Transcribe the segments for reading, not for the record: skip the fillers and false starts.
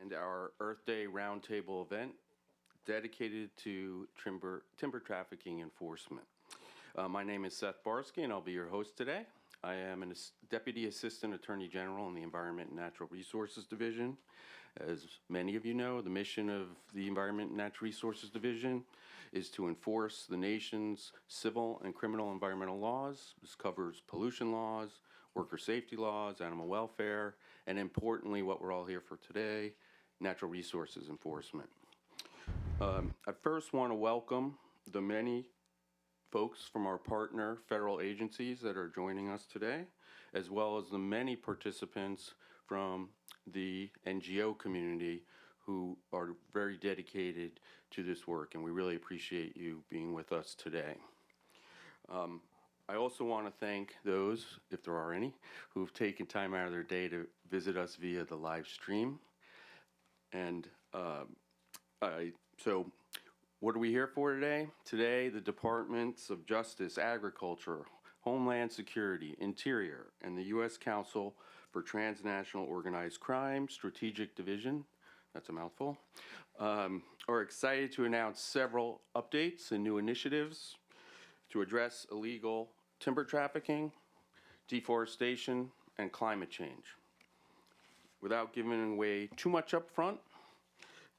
and our Earth Day Roundtable event dedicated to timber trafficking enforcement. My name is Seth Barsky, and I'll be your host today. I am a Deputy Assistant Attorney General in the Environment and Natural Resources Division. As many of you know, the mission of the Environment and Natural Resources Division is to enforce the nation's civil and criminal environmental laws. This covers pollution laws, worker safety laws, animal welfare, and importantly, what we're all here for today, natural resources enforcement. I first want to welcome the many folks from our partner federal agencies that are joining us today, as well as the many participants from the NGO community who are very dedicated to this work, and we really appreciate you being with us today. I also want to thank those, if there are any, who've taken time out of their day to visit us via the live stream. And so what are we here for today? Today, the Departments of Justice, Agriculture, Homeland Security, Interior, and the U.S. Council for Transnational Organized Crime Strategic Division, that's a mouthful, are excited to announce several updates and new initiatives to address illegal timber trafficking, deforestation, and climate change. Without giving away too much up front,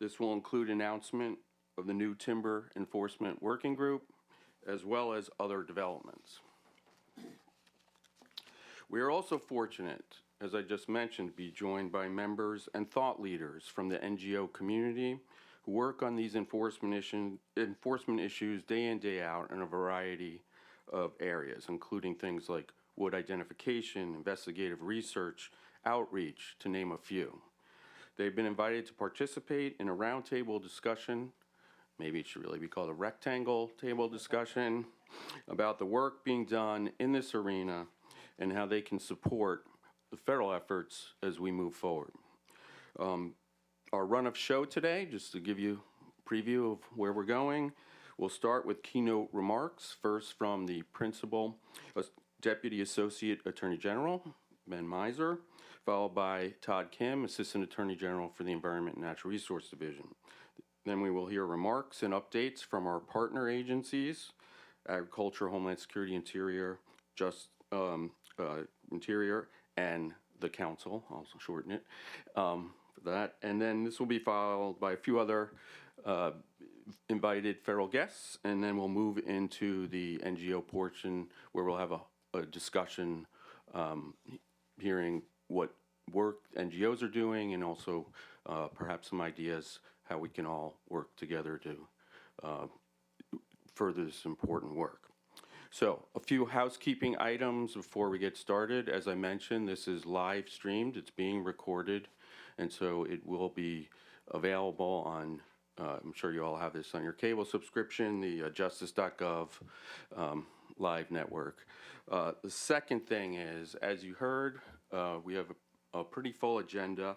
this will include announcement of the new Timber Enforcement Working Group, as well as other developments. We are also fortunate, as I just mentioned, to be joined by members and thought leaders from the NGO community who work on these enforcement issues day in, day out in a variety of areas, including things like wood identification, investigative research, outreach, to name a few. They've been invited to participate in a roundtable discussion, maybe it should really be called a rectangle table discussion, about the work being done in this arena and how they can support the federal efforts as we move forward. Our run of show today, just to give you a preview of where we're going, we'll start with keynote remarks, first from the Principal Deputy Associate Attorney General, Ben Miser, followed by Todd Kim, Assistant Attorney General for the Environment and Natural Resource Division. Then we will hear remarks and updates from our partner agencies, Agriculture, Homeland Security, Interior, Interior, and the Council, I'll shorten it for that. And then this will be followed by a few other invited federal guests, and then we'll move into the NGO portion where we'll have a discussion hearing what work NGOs are doing and also perhaps some ideas how we can all work together to further this important work. So a few housekeeping items before we get started. As I mentioned, this is live streamed. It's being recorded, and so it will be available on, I'm sure you all have this on your cable subscription, the justice.gov live network. The second thing is, as you heard, we have a pretty full agenda,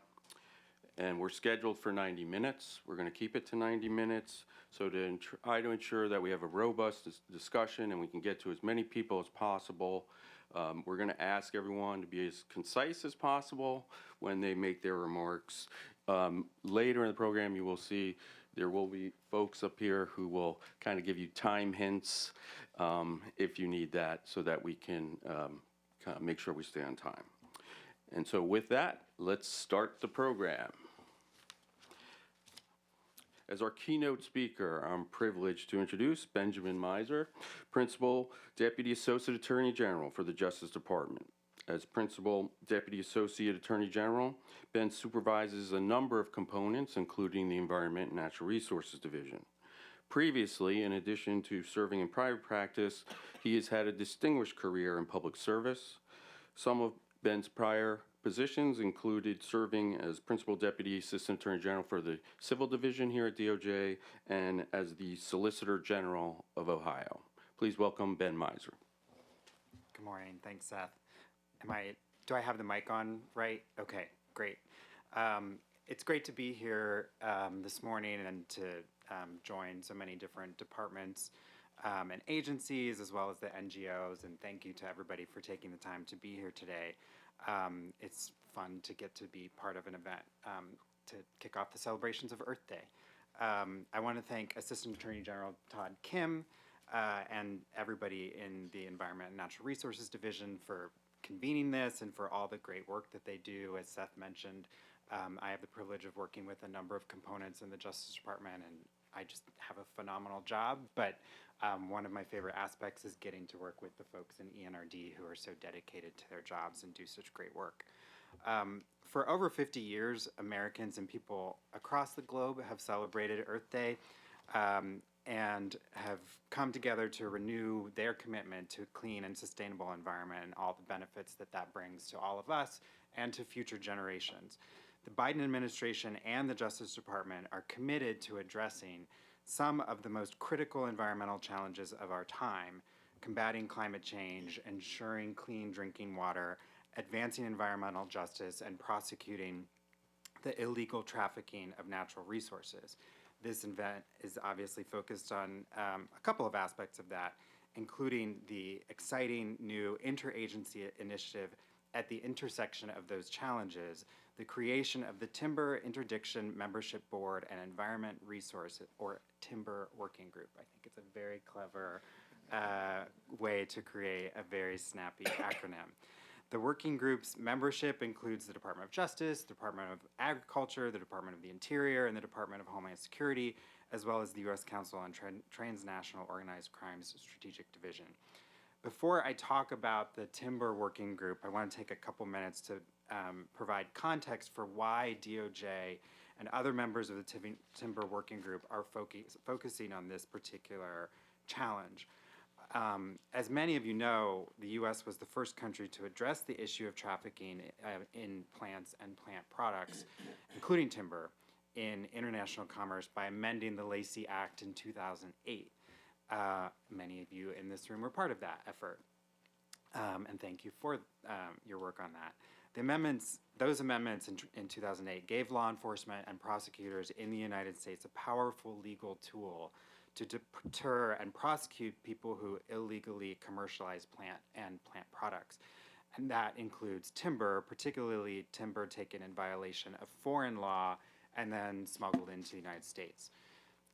and we're scheduled for 90 minutes. We're going to keep it to 90 minutes. So to try to ensure that we have a robust discussion and we can get to as many people as possible, we're going to ask everyone to be as concise as possible when they make their remarks. Later in the program, you will see there will be folks up here who will kind of give you time hints if you need that, so that we can kind of make sure we stay on time. And so with that, let's start the program. As our keynote speaker, I'm privileged to introduce Benjamin Miser, Principal Deputy Associate Attorney General for the Justice Department. As Principal Deputy Associate Attorney General, Ben supervises a number of components, including the Environment and Natural Resources Division. Previously, in addition to serving in private practice, he has had a distinguished career in public service. Some of Ben's prior positions included serving as Principal Deputy Assistant Attorney General for the Civil Division here at DOJ and as the Solicitor General of Ohio. Please welcome Ben Miser. Good morning. Thanks, Seth. Do I have the mic on right? Okay, great. It's great to be here this morning and to join so many different departments and agencies, as well as the NGOs, and thank you to everybody for taking the time to be here today. It's fun to get to be part of an event to kick off the celebrations of Earth Day. I want to thank Assistant Attorney General Todd Kim and everybody in the Environment and Natural Resources Division for convening this and for all the great work that they do. As Seth mentioned, I have the privilege of working with a number of components in the Justice Department, and I just have a phenomenal job. But one of my favorite aspects is getting to work with the folks in ENRD who are so dedicated to their jobs and do such great work. For over 50 years, Americans and people across the globe have celebrated Earth Day and have come together to renew their commitment to a clean and sustainable environment and all the benefits that that brings to all of us and to future generations. The Biden administration and the Justice Department are committed to addressing some of the most critical environmental challenges of our time, combating climate change, ensuring clean drinking water, advancing environmental justice, and prosecuting the illegal trafficking of natural resources. This event is obviously focused on a couple of aspects of that, including the exciting new interagency initiative at the intersection of those challenges, the creation of the Timber Interdiction Membership Board and Environment Resource, or Timber Working Group. I think it's a very clever way to create a very snappy acronym. The working group's membership includes the Department of Justice, the Department of Agriculture, the Department of the Interior, and the Department of Homeland Security, as well as the U.S. Council on Transnational Organized Crimes Strategic Division. Before I talk about the Timber Working Group, I want to take a couple minutes to provide context for why DOJ and other members of the Timber Working Group are focusing on this particular challenge. As many of you know, the U.S. was the first country to address the issue of trafficking in plants and plant products, including timber, in international commerce by amending the Lacey Act in 2008. Many of you in this room were part of that effort, and thank you for your work on that. Those amendments in 2008 gave law enforcement and prosecutors in the United States a powerful legal tool to deter and prosecute people who illegally commercialize plant products. And that includes timber, particularly timber taken in violation of foreign law and then smuggled into the United States.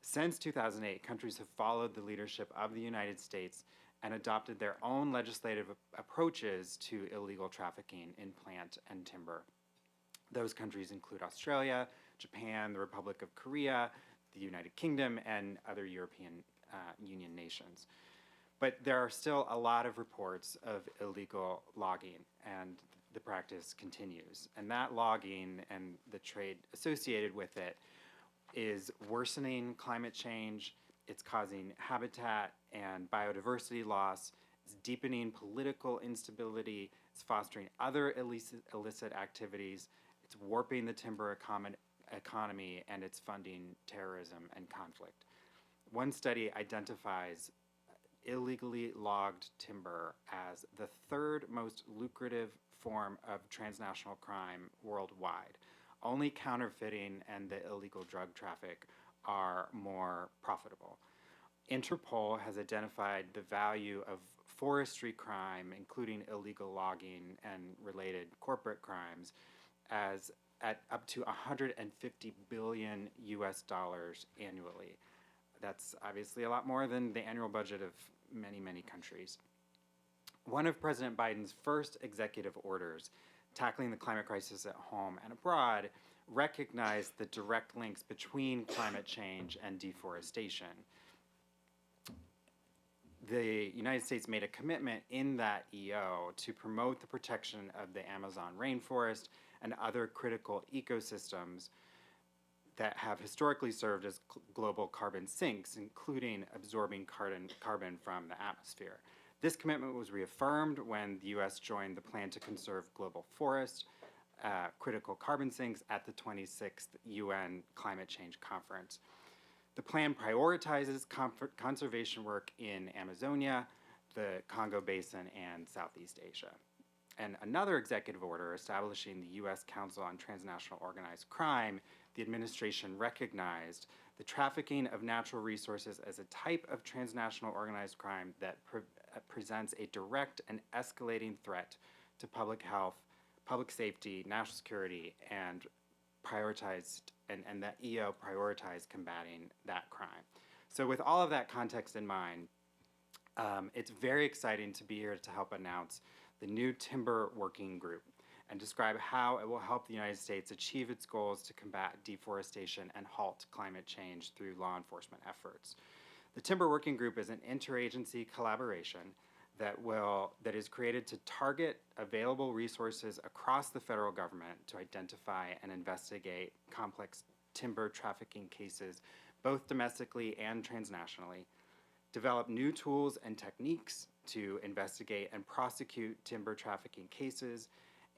Since 2008, countries have followed the leadership of the United States and adopted their own legislative approaches to illegal trafficking in plant and timber. Those countries include Australia, Japan, the Republic of Korea, the United Kingdom, and other European Union nations. But there are still a lot of reports of illegal logging, and the practice continues. And that logging and the trade associated with it is worsening climate change, it's causing habitat and biodiversity loss, it's deepening political instability, it's fostering other illicit activities, it's warping the timber economy, and it's funding terrorism and conflict. One study identifies illegally logged timber as the third most lucrative form of transnational crime worldwide. Only counterfeiting and the illegal drug traffic are more profitable. Interpol has identified the value of forestry crime, including illegal logging and related corporate crimes, as at up to $150 billion annually. That's obviously a lot more than the annual budget of many, many countries. One of President Biden's first executive orders tackling the climate crisis at home and abroad recognized the direct links between climate change and deforestation. The United States made a commitment in that EO to promote the protection of the Amazon rainforest and other critical ecosystems that have historically served as global carbon sinks, including absorbing carbon from the atmosphere. This commitment was reaffirmed when the U.S. joined the Plan to Conserve Global Forests, critical carbon sinks, at the 26th UN Climate Change Conference. The plan prioritizes conservation work in Amazonia, the Congo Basin, and Southeast Asia. And another executive order establishing the U.S. Council on Transnational Organized Crime, the administration recognized the trafficking of natural resources as a type of transnational organized crime that presents a direct and escalating threat to public health, public safety, national security, and prioritized and that EO prioritized combating that crime. So with all of that context in mind, it's very exciting to be here to help announce the new Timber Working Group and describe how it will help the United States achieve its goals to combat deforestation and halt climate change through law enforcement efforts. The Timber Working Group is an interagency collaboration that is created to target available resources across the federal government to identify and investigate complex timber trafficking cases, both domestically and transnationally, develop new tools and techniques to investigate and prosecute timber trafficking cases,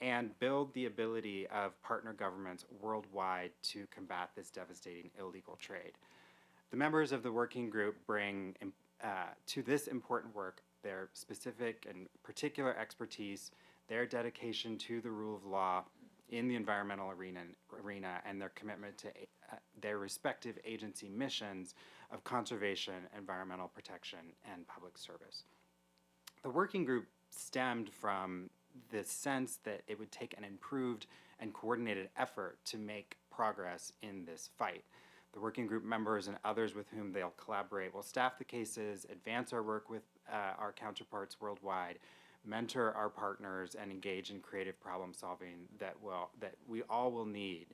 and build the ability of partner governments worldwide to combat this devastating illegal trade. The members of the working group bring to this important work their specific and particular expertise, their dedication to the rule of law in the environmental arena, and their commitment to their respective agency missions of conservation, environmental protection, and public service. The working group stemmed from the sense that it would take an improved and coordinated effort to make progress in this fight. The working group members and others with whom they'll collaborate will staff the cases, advance our work with our counterparts worldwide, mentor our partners, and engage in creative problem solving that we all will need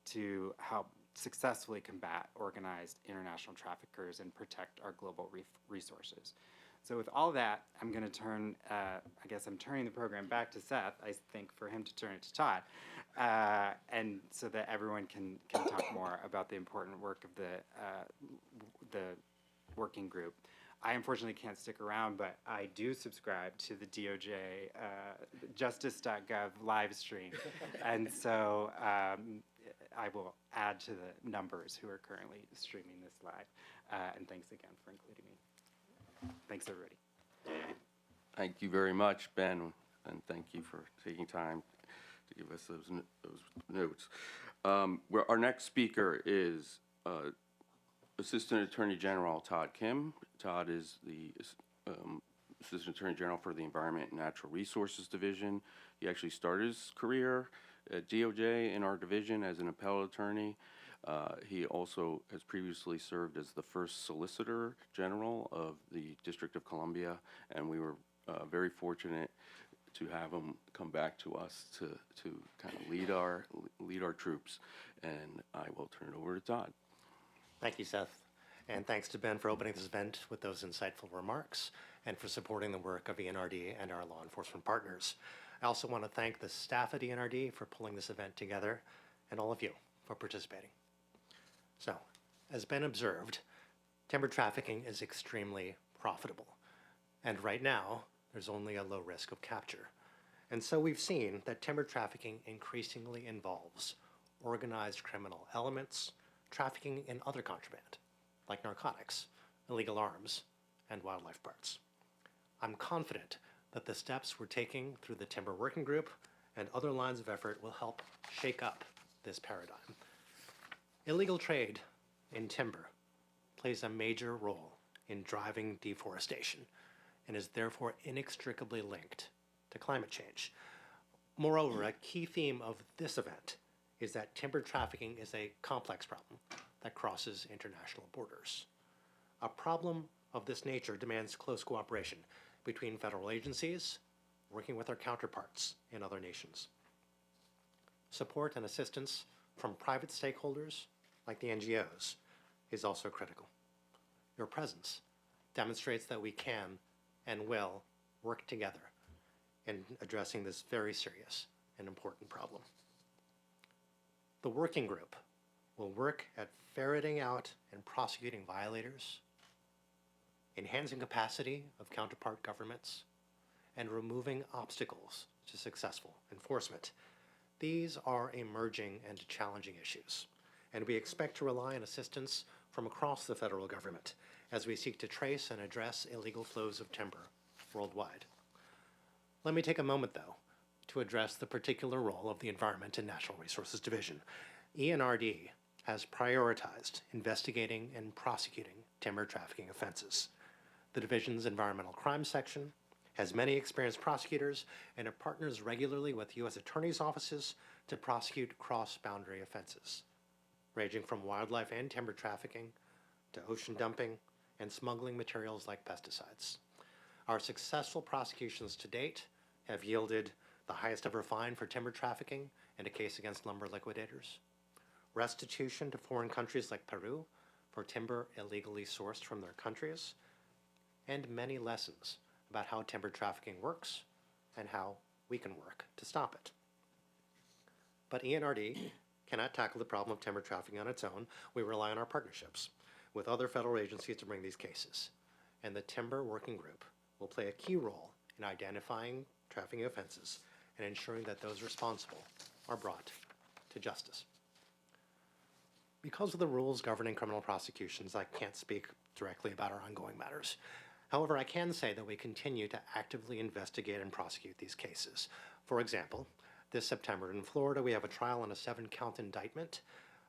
to help successfully combat organized international traffickers and protect our global resources. So with all that, I'm going to turn, I guess I'm turning the program back to Seth, I think, for him to turn it to Todd, and so that everyone can talk more about the important work of the working group. I unfortunately can't stick around, but I do subscribe to the DOJ justice.gov live stream, and so I will add to the numbers who are currently streaming this live. And thanks again for including me. Thanks, everybody. Thank you very much, Ben, and thank you for taking time to give us those notes. Our next speaker is Assistant Attorney General Todd Kim. Todd is the Assistant Attorney General for the Environment and Natural Resources Division. He actually started his career at DOJ in our division as an appellate attorney. He also has previously served as the first Solicitor General of the District of Columbia, and we were very fortunate to have him come back to us to kind of lead our troops. And I will turn it over to Todd. Thank you, Seth. And thanks to Ben for opening this event with those insightful remarks and for supporting the work of ENRD and our law enforcement partners. I also want to thank the staff at ENRD for pulling this event together and all of you for participating. So, as Ben observed, timber trafficking is extremely profitable. And right now, there's only a low risk of capture. And so we've seen that timber trafficking increasingly involves organized criminal elements, trafficking in other contraband, like narcotics, illegal arms, and wildlife parts. I'm confident that the steps we're taking through the Timber Working Group and other lines of effort will help shake up this paradigm. Illegal trade in timber plays a major role in driving deforestation and is therefore inextricably linked to climate change. Moreover, a key theme of this event is that timber trafficking is a complex problem that crosses international borders. A problem of this nature demands close cooperation between federal agencies working with our counterparts in other nations. Support and assistance from private stakeholders like the NGOs is also critical. Your presence demonstrates that we can and will work together in addressing this very serious and important problem. The working group will work at ferreting out and prosecuting violators, enhancing capacity of counterpart governments, and removing obstacles to successful enforcement. These are emerging and challenging issues, and we expect to rely on assistance from across the federal government as we seek to trace and address illegal flows of timber worldwide. Let me take a moment, though, to address the particular role of the Environment and Natural Resources Division. ENRD has prioritized investigating and prosecuting timber trafficking offenses. The division's environmental crime section has many experienced prosecutors, and it partners regularly with U.S. attorneys' offices to prosecute cross-boundary offenses, ranging from wildlife and timber trafficking to ocean dumping and smuggling materials like pesticides. Our successful prosecutions to date have yielded the highest ever fine for timber trafficking in a case against lumber liquidators, restitution to foreign countries like Peru for timber illegally sourced from their countries, and many lessons about how timber trafficking works and how we can work to stop it. But ENRD cannot tackle the problem of timber trafficking on its own. We rely on our partnerships with other federal agencies to bring these cases. And the Timber Working Group will play a key role in identifying trafficking offenses and ensuring that those responsible are brought to justice. Because of the rules governing criminal prosecutions, I can't speak directly about our ongoing matters. However, I can say that we continue to actively investigate and prosecute these cases. For example, this September in Florida, we have a trial on a 7-count indictment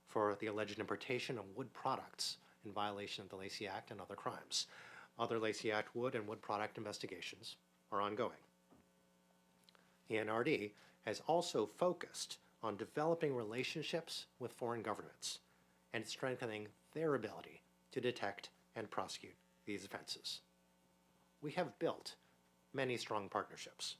for the alleged importation of wood products in violation of the Lacey Act and other crimes. Other Lacey Act wood and wood product investigations are ongoing. ENRD has also focused on developing relationships with foreign governments and strengthening their ability to detect and prosecute these offenses. We have built many strong partnerships.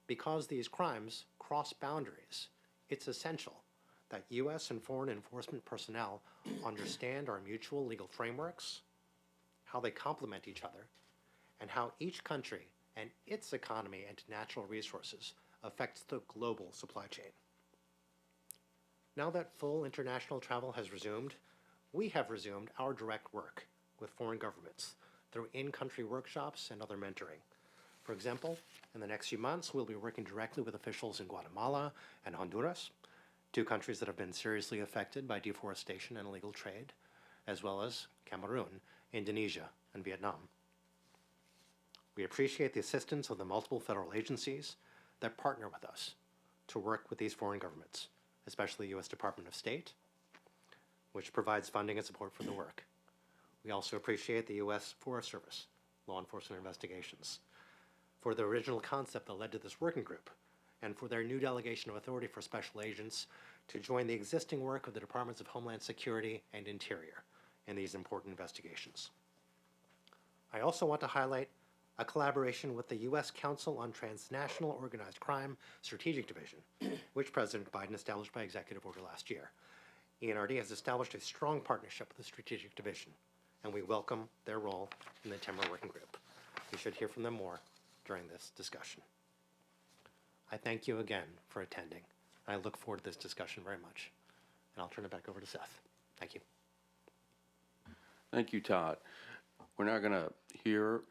Because these crimes cross boundaries, it's essential that U.S. and foreign enforcement personnel understand our mutual legal frameworks, how they complement each other, and how each country and its economy and natural resources affects the global supply chain. Now that full international travel has resumed, we have resumed our direct work with foreign governments through in-country workshops and other mentoring. For example, in the next few months, we'll be working directly with officials in Guatemala and Honduras, 2 countries that have been seriously affected by deforestation and illegal trade, as well as Cameroon, Indonesia, and Vietnam. We appreciate the assistance of the multiple federal agencies that partner with us to work with these foreign governments, especially the U.S. Department of State, which provides funding and support for the work. We also appreciate the U.S. Forest Service, Law Enforcement Investigations, for the original concept that led to this working group, and for their new delegation of authority for special agents to join the existing work of the Departments of Homeland Security and Interior in these important investigations. I also want to highlight a collaboration with the U.S. Council on Transnational Organized Crime Strategic Division, which President Biden established by executive order last year. ENRD has established a strong partnership with the Strategic Division, and we welcome their role in the Timber Working Group. We should hear from them more during this discussion. I thank you again for attending. I look forward to this discussion very much. And I'll turn it back over to Seth. Thank you. Thank you, Todd. We're now going to hear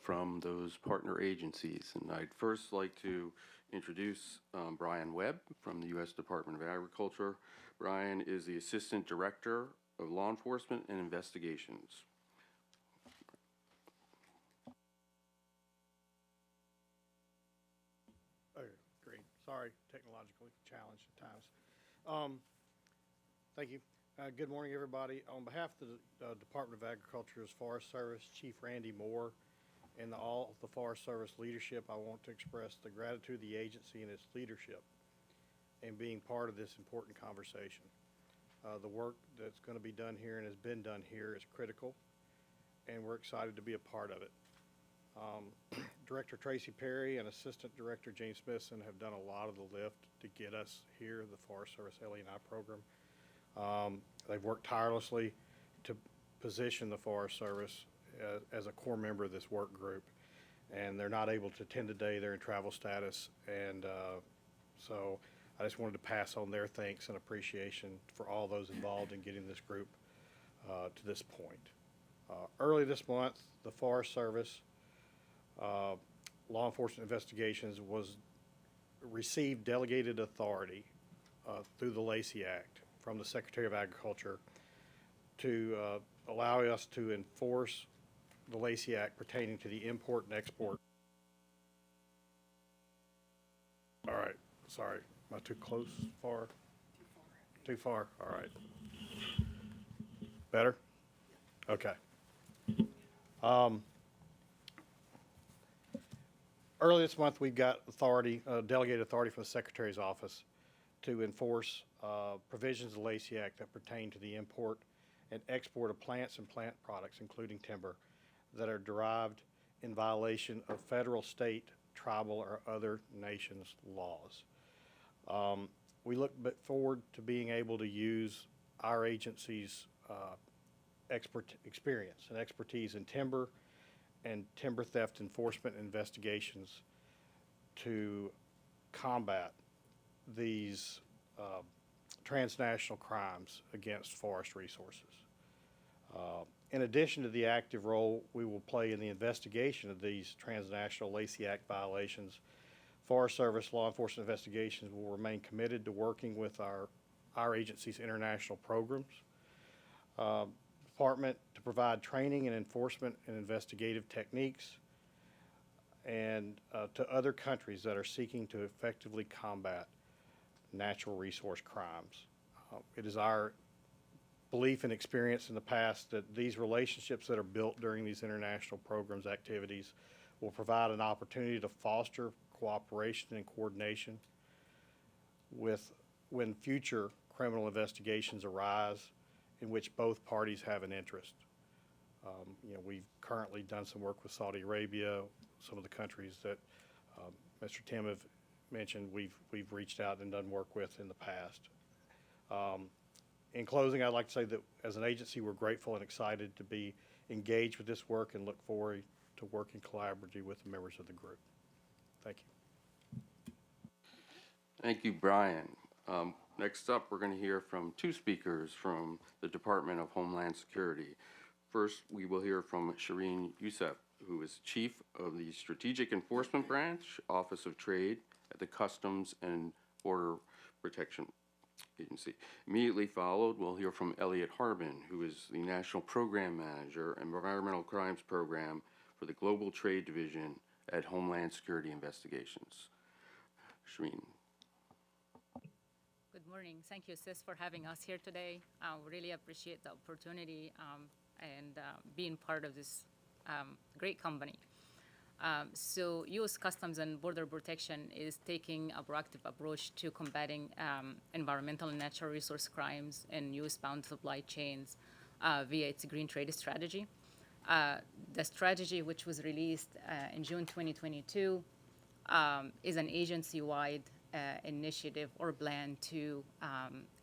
from those partner agencies, and I'd first like to introduce Brian Webb from the U.S. Department of Agriculture. Brian is the Assistant Director of Law Enforcement and Investigations. Oh, great. Sorry, technologically challenged at times. Thank you. Good morning, everybody. On behalf of the Department of Agriculture's Forest Service, Chief Randy Moore, and all of the Forest Service leadership, I want to express the gratitude of the agency and its leadership in being part of this important conversation. The work that's going to be done here and has been done here is critical, and we're excited to be a part of it. Director Tracy Perry and Assistant Director James Smithson have done a lot of the lift to get us here, the Forest Service LE&I program. They've worked tirelessly to position the Forest Service as a core member of this work group, and they're not able to attend today. They're in travel status, and so I just wanted to pass on their thanks and appreciation for all those involved in getting this group to this point. Early this month, the Forest Service Law Enforcement Investigations received delegated authority through the Lacey Act from the Secretary of Agriculture to allow us to enforce the Lacey Act pertaining to the import and export. All right, sorry, am I too close, far? Too far, all right. Better? Okay. Early this month, we got authority, delegated authority from the Secretary's office to enforce provisions of the Lacey Act that pertain to the import and export of plants and plant products, including timber, that are derived in violation of federal, state, tribal, or other nations' laws. We look forward to being able to use our agency's experience and expertise in timber and timber theft enforcement investigations to combat these transnational crimes against forest resources. In addition to the active role we will play in the investigation of these transnational Lacey Act violations, Forest Service Law Enforcement Investigations will remain committed to working with our agency's international programs. Department to provide training and enforcement and investigative techniques, and to other countries that are seeking to effectively combat natural resource crimes. It is our belief and experience in the past that these relationships that are built during these international programs activities will provide an opportunity to foster cooperation and coordination with when future criminal investigations arise in which both parties have an interest. We've currently done some work with Saudi Arabia, some of the countries that Mr. Tim have mentioned we've reached out and done work with in the past. In closing, I'd like to say that as an agency, we're grateful and excited to be engaged with this work and look forward to working collaboratively with the members of the group. Thank you. Thank you, Brian. Next up, we're going to hear from two speakers from the Department of Homeland Security. First, we will hear from Shireen Youssef, who is Chief of the Strategic Enforcement Branch, Office of Trade at the Customs and Border Protection Agency. Immediately followed, we'll hear from Elliot Harbin, who is the National Program Manager, Environmental Crimes Program for the Global Trade Division at Homeland Security Investigations. Shireen. Good morning. Thank you, Sis, for having us here today. We really appreciate the opportunity and being part of this great company. So U.S. Customs and Border Protection is taking a proactive approach to combating environmental and natural resource crimes in U.S.-bound supply chains via its Green Trade Strategy. The strategy, which was released in June 2022, is an agency-wide initiative or plan to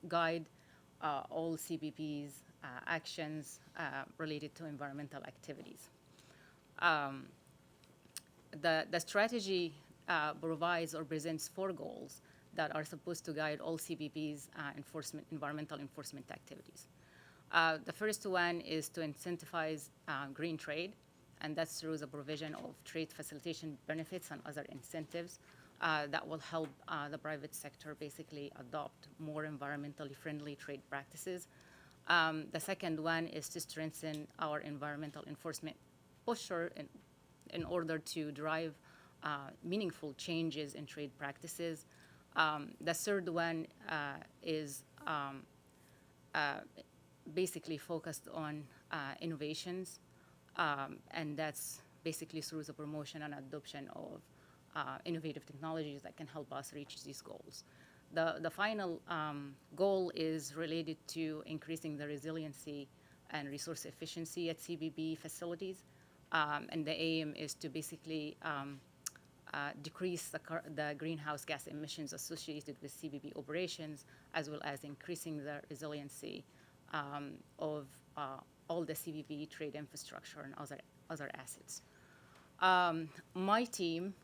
guide all CBP's actions related to environmental activities. The strategy provides or presents 4 goals that are supposed to guide all CBP's environmental enforcement activities. The first one is to incentivize green trade, and that's through the provision of trade facilitation benefits and other incentives that will help the private sector basically adopt more environmentally friendly trade practices. The second one is to strengthen our environmental enforcement posture in order to drive meaningful changes in trade practices. The third one is basically focused on innovations, and that's basically through the promotion and adoption of innovative technologies that can help us reach these goals. The final goal is related to increasing the resiliency and resource efficiency at CBP facilities. And the aim is to basically decrease the greenhouse gas emissions associated with CBP operations, as well as increasing the resiliency of all the CBP trade infrastructure and other assets. My team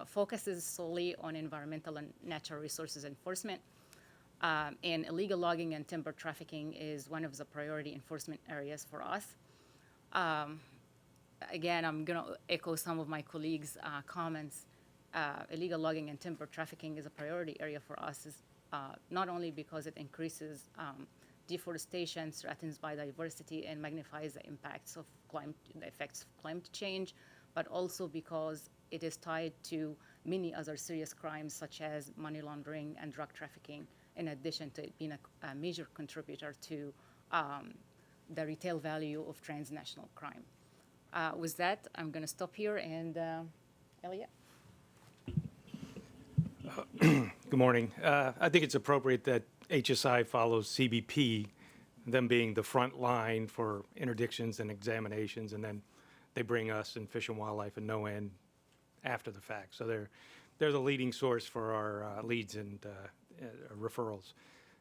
focuses solely on environmental and natural resources enforcement, and illegal logging and timber trafficking is one of the priority enforcement areas for us. Again, I'm going to echo some of my colleagues' comments. Illegal logging and timber trafficking is a priority area for us, not only because it increases deforestation, threatens biodiversity, and magnifies the effects of climate change, but also because it is tied to many other serious crimes such as money laundering and drug trafficking, in addition to it being a major contributor to the retail value of transnational crime. With that, I'm going to stop here, and Elliot. Good morning. I think it's appropriate that HSI follows CBP, them being the front line for interdictions and examinations, and then they bring us in Fish and Wildlife and NOAA after the fact. So they're the leading source for our leads and referrals.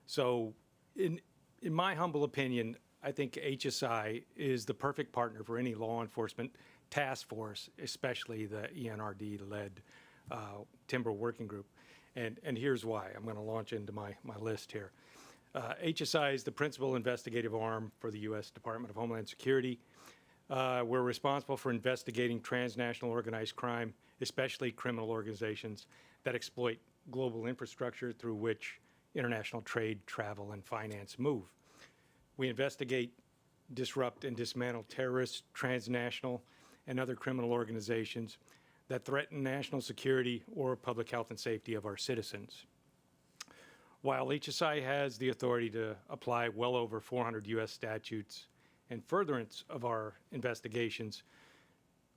So in my humble opinion, I think HSI is the perfect partner for any law enforcement task force, especially the ENRD-led timber working group. And here's why. I'm going to launch into my list here. HSI is the principal investigative arm for the U.S. Department of Homeland Security. We're responsible for investigating transnational organized crime, especially criminal organizations that exploit global infrastructure through which international trade, travel, and finance move. We investigate, disrupt, and dismantle terrorist, transnational, and other criminal organizations that threaten national security or public health and safety of our citizens. While HSI has the authority to apply well over 400 U.S. statutes in furtherance of our investigations,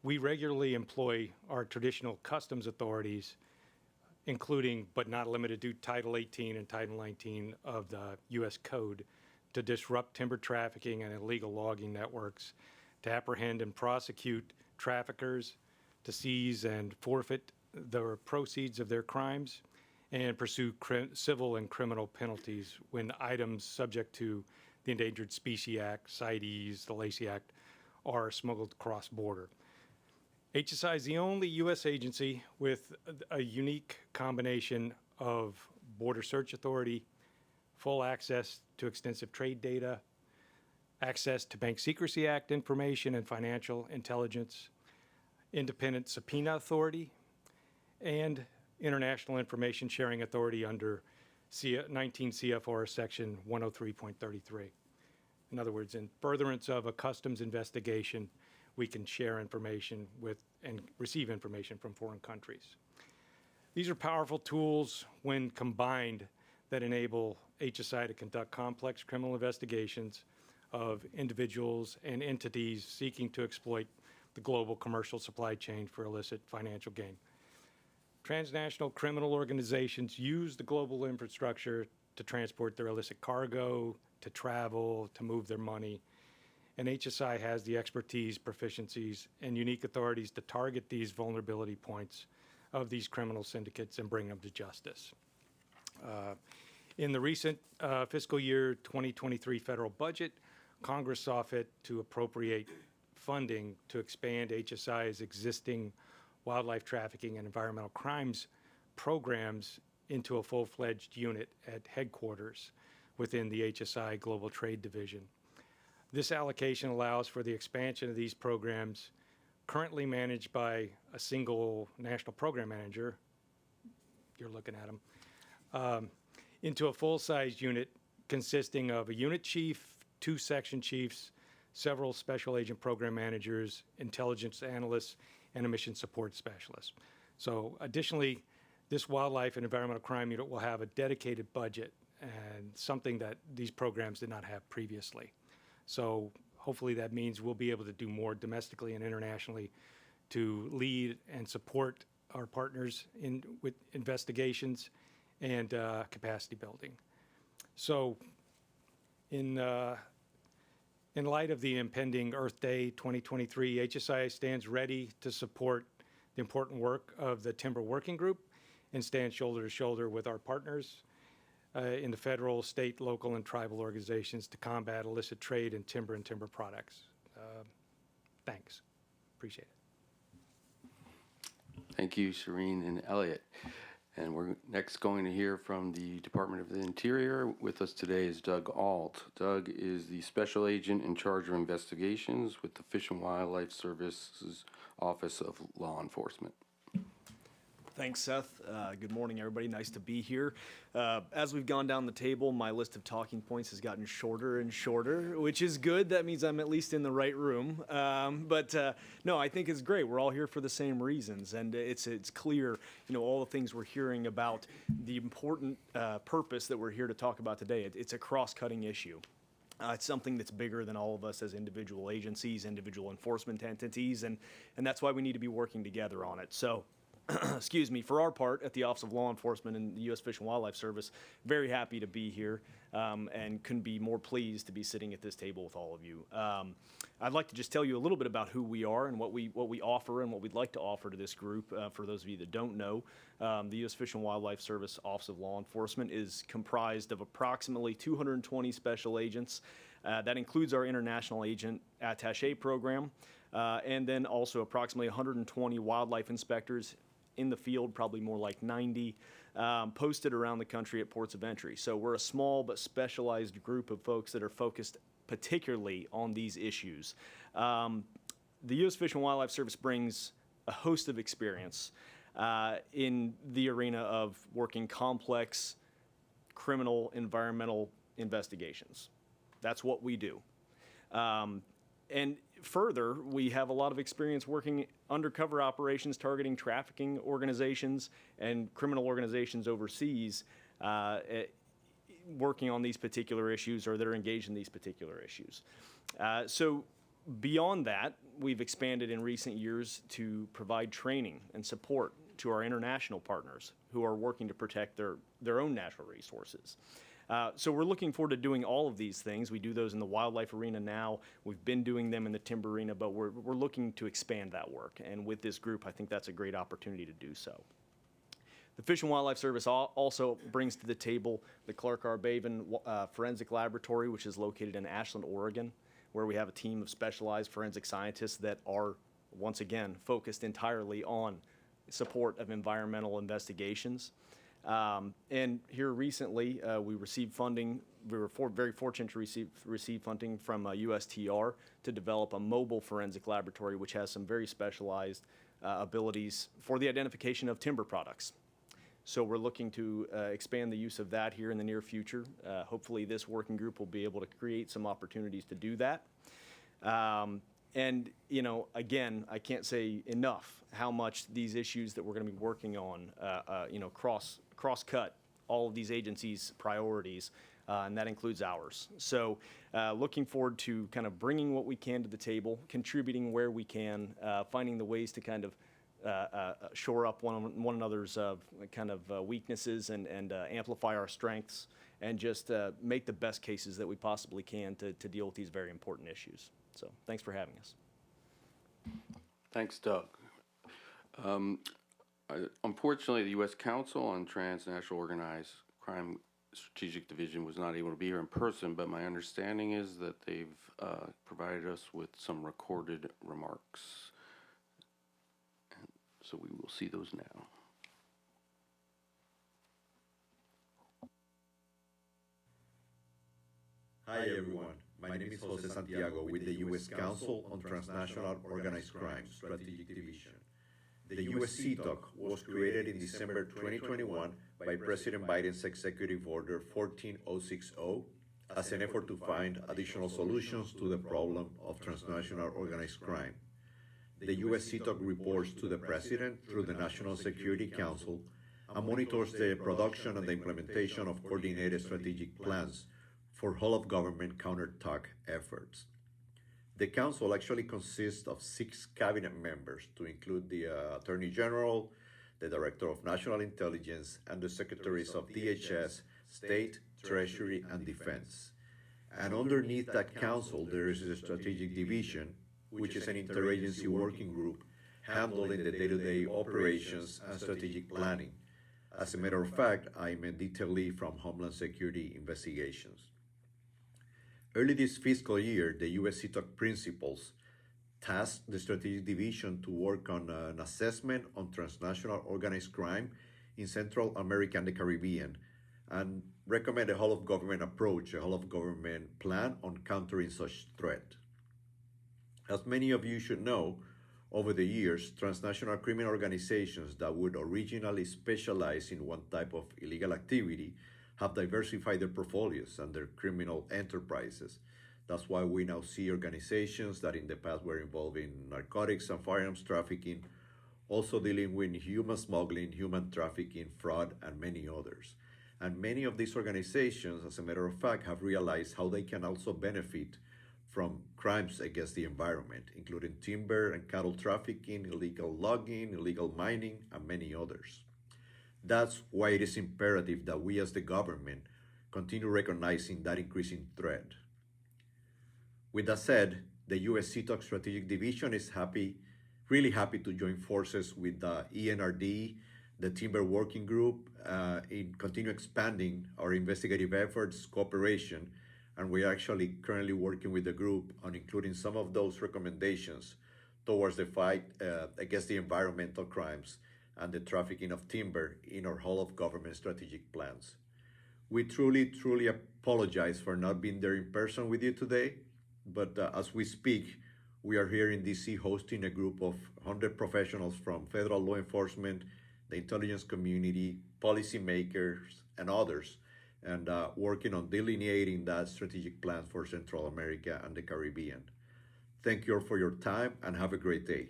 we regularly employ our traditional customs authorities, including but not limited to Title 18 and Title 19 of the U.S. Code, to disrupt timber trafficking and illegal logging networks, to apprehend and prosecute traffickers, to seize and forfeit the proceeds of their crimes, and pursue civil and criminal penalties when items subject to the Endangered Species Act, CITES, the Lacey Act, are smuggled cross-border. HSI is the only U.S. agency with a unique combination of border search authority, full access to extensive trade data, access to Bank Secrecy Act information and financial intelligence, independent subpoena authority, and international information sharing authority under 19 CFR section 103.33. In other words, in furtherance of a customs investigation, we can share information with and receive information from foreign countries. These are powerful tools when combined that enable HSI to conduct complex criminal investigations of individuals and entities seeking to exploit the global commercial supply chain for illicit financial gain. Transnational criminal organizations use the global infrastructure to transport their illicit cargo, to travel, to move their money. And HSI has the expertise, proficiencies, and unique authorities to target these vulnerability points of these criminal syndicates and bring them to justice. In the recent fiscal year 2023 federal budget, Congress saw fit to appropriate funding to expand HSI's existing wildlife trafficking and environmental crimes programs into a full-fledged unit at headquarters within the HSI Global Trade Division. This allocation allows for the expansion of these programs currently managed by a single national program manager, you're looking at him, into a full-size unit consisting of a unit chief, 2 section chiefs, several special agent program managers, intelligence analysts, and a mission support specialist. So additionally, this wildlife and environmental crime unit will have a dedicated budget and something that these programs did not have previously. So hopefully that means we'll be able to do more domestically and internationally to lead and support our partners with investigations and capacity building. So in light of the impending Earth Day 2023, HSI stands ready to support the important work of the Timber Working Group and stand shoulder to shoulder with our partners in the federal, state, local, and tribal organizations to combat illicit trade in timber and timber products. Thanks. Appreciate it. Thank you, Shireen and Elliot. And we're next going to hear from the Department of the Interior. With us today is Doug Alt. Doug is the Special Agent in charge of investigations with the Fish and Wildlife Services Office of Law Enforcement. Thanks, Seth. Good morning, everybody. Nice to be here. As we've gone down the table, my list of talking points has gotten shorter and shorter, which is good. That means I'm at least in the right room. No, I think it's great. We're all here for the same reasons, and it's clear, all the things we're hearing about the important purpose that we're here to talk about today. It's a cross-cutting issue. It's something that's bigger than all of us as individual agencies, individual enforcement entities, and that's why we need to be working together on it. So excuse me, for our part at the Office of Law Enforcement and the U.S. Fish and Wildlife Service, very happy to be here and couldn't be more pleased to be sitting at this table with all of you. I'd like to just tell you a little bit about who we are and what we offer and what we'd like to offer to this group. For those of you that don't know, the U.S. Fish and Wildlife Service Office of Law Enforcement is comprised of approximately 220 special agents. That includes our international agent attaché program, and then also approximately 120 wildlife inspectors in the field, probably more like 90, posted around the country at ports of entry. So we're a small but specialized group of folks that are focused particularly on these issues. The U.S. Fish and Wildlife Service brings a host of experience in the arena of working complex criminal environmental investigations. That's what we do. And further, we have a lot of experience working undercover operations targeting trafficking organizations and criminal organizations overseas working on these particular issues or that are engaged in these particular issues. So beyond that, we've expanded in recent years to provide training and support to our international partners who are working to protect their own natural resources. So we're looking forward to doing all of these things. We do those in the wildlife arena now. We've been doing them in the timber arena, but we're looking to expand that work. And with this group, I think that's a great opportunity to do so. The Fish and Wildlife Service also brings to the table the Clark R. Baven Forensic Laboratory, which is located in Ashland, Oregon, where we have a team of specialized forensic scientists that are, once again, focused entirely on support of environmental investigations. And here recently, we received funding. We were very fortunate to receive funding from USTR to develop a mobile forensic laboratory, which has some very specialized abilities for the identification of timber products. So we're looking to expand the use of that here in the near future. Hopefully this working group will be able to create some opportunities to do that. And, you know, again, I can't say enough how much these issues that we're going to be working on, you know, cross-cut all of these agencies' priorities, and that includes ours. So looking forward to kind of bringing what we can to the table, contributing where we can, finding the ways to kind of shore up one another's kind of weaknesses and amplify our strengths and just make the best cases that we possibly can to deal with these very important issues. So thanks for having us. Thanks, Doug. Unfortunately, the U.S. Council on Transnational Organized Crime Strategic Division was not able to be here in person, but my understanding is that they've provided us with some recorded remarks. And so we will see those now. Hi everyone, my name is Jose Santiago with the U.S. Council on Transnational Organized Crime Strategic Division. The U.S. CTOC was created in December 2021 by President Biden's Executive Order 14060 as an effort to find additional solutions to the problem of transnational organized crime. The U.S. CTOC reports to the President through the National Security Council and monitors the production and the implementation of coordinated strategic plans for whole-of-government counter-TOC efforts. The Council actually consists of 6 cabinet members, to include the Attorney General, the Director of National Intelligence, and the Secretaries of DHS, State, Treasury, and Defense. And underneath that Council, there is a Strategic Division, which is an interagency working group handling the day-to-day operations and strategic planning. As a matter of fact, I'm in detail leave from Homeland Security investigations. Early this fiscal year, the U.S. CTOC principals tasked the Strategic Division to work on an assessment on transnational organized crime in Central America and the Caribbean, and recommend a whole-of-government approach, a whole-of-government plan on countering such threat. As many of you should know, over the years, transnational criminal organizations that would originally specialize in one type of illegal activity have diversified their portfolios and their criminal enterprises. That's why we now see organizations that in the past were involved in narcotics and firearms trafficking, also dealing with human smuggling, human trafficking, fraud, and many others. And many of these organizations, as a matter of fact, have realized how they can also benefit from crimes against the environment, including timber and cattle trafficking, illegal logging, illegal mining, and many others. That's why it is imperative that we as the government continue recognizing that increasing threat. With that said, the U.S. CTOC Strategic Division is really happy to join forces with the ENRD, the Timber Working Group, in continue expanding our investigative efforts, cooperation, and we're actually currently working with the group on including some of those recommendations towards the fight against the environmental crimes and the trafficking of timber in our whole of government strategic plans. We truly apologize for not being there in person with you today, but as we speak, we are here in DC hosting a group of 100 professionals from federal law enforcement, the intelligence community, policymakers, and others, and working on delineating that strategic plan for Central America and the Caribbean. Thank you all for your time and have a great day.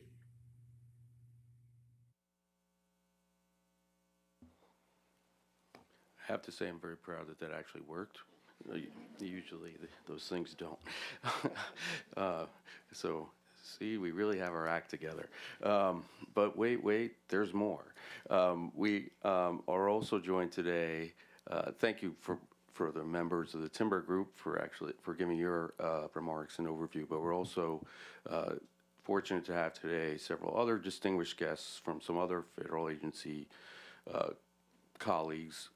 I have to say I'm very proud that that actually worked. Usually those things don't. So see, we really have our act together. But wait, there's more. We are also joined today. Thank you for the members of the Timber Group for giving your remarks and overview. But we're also fortunate to have today several other distinguished guests from some other federal agency colleagues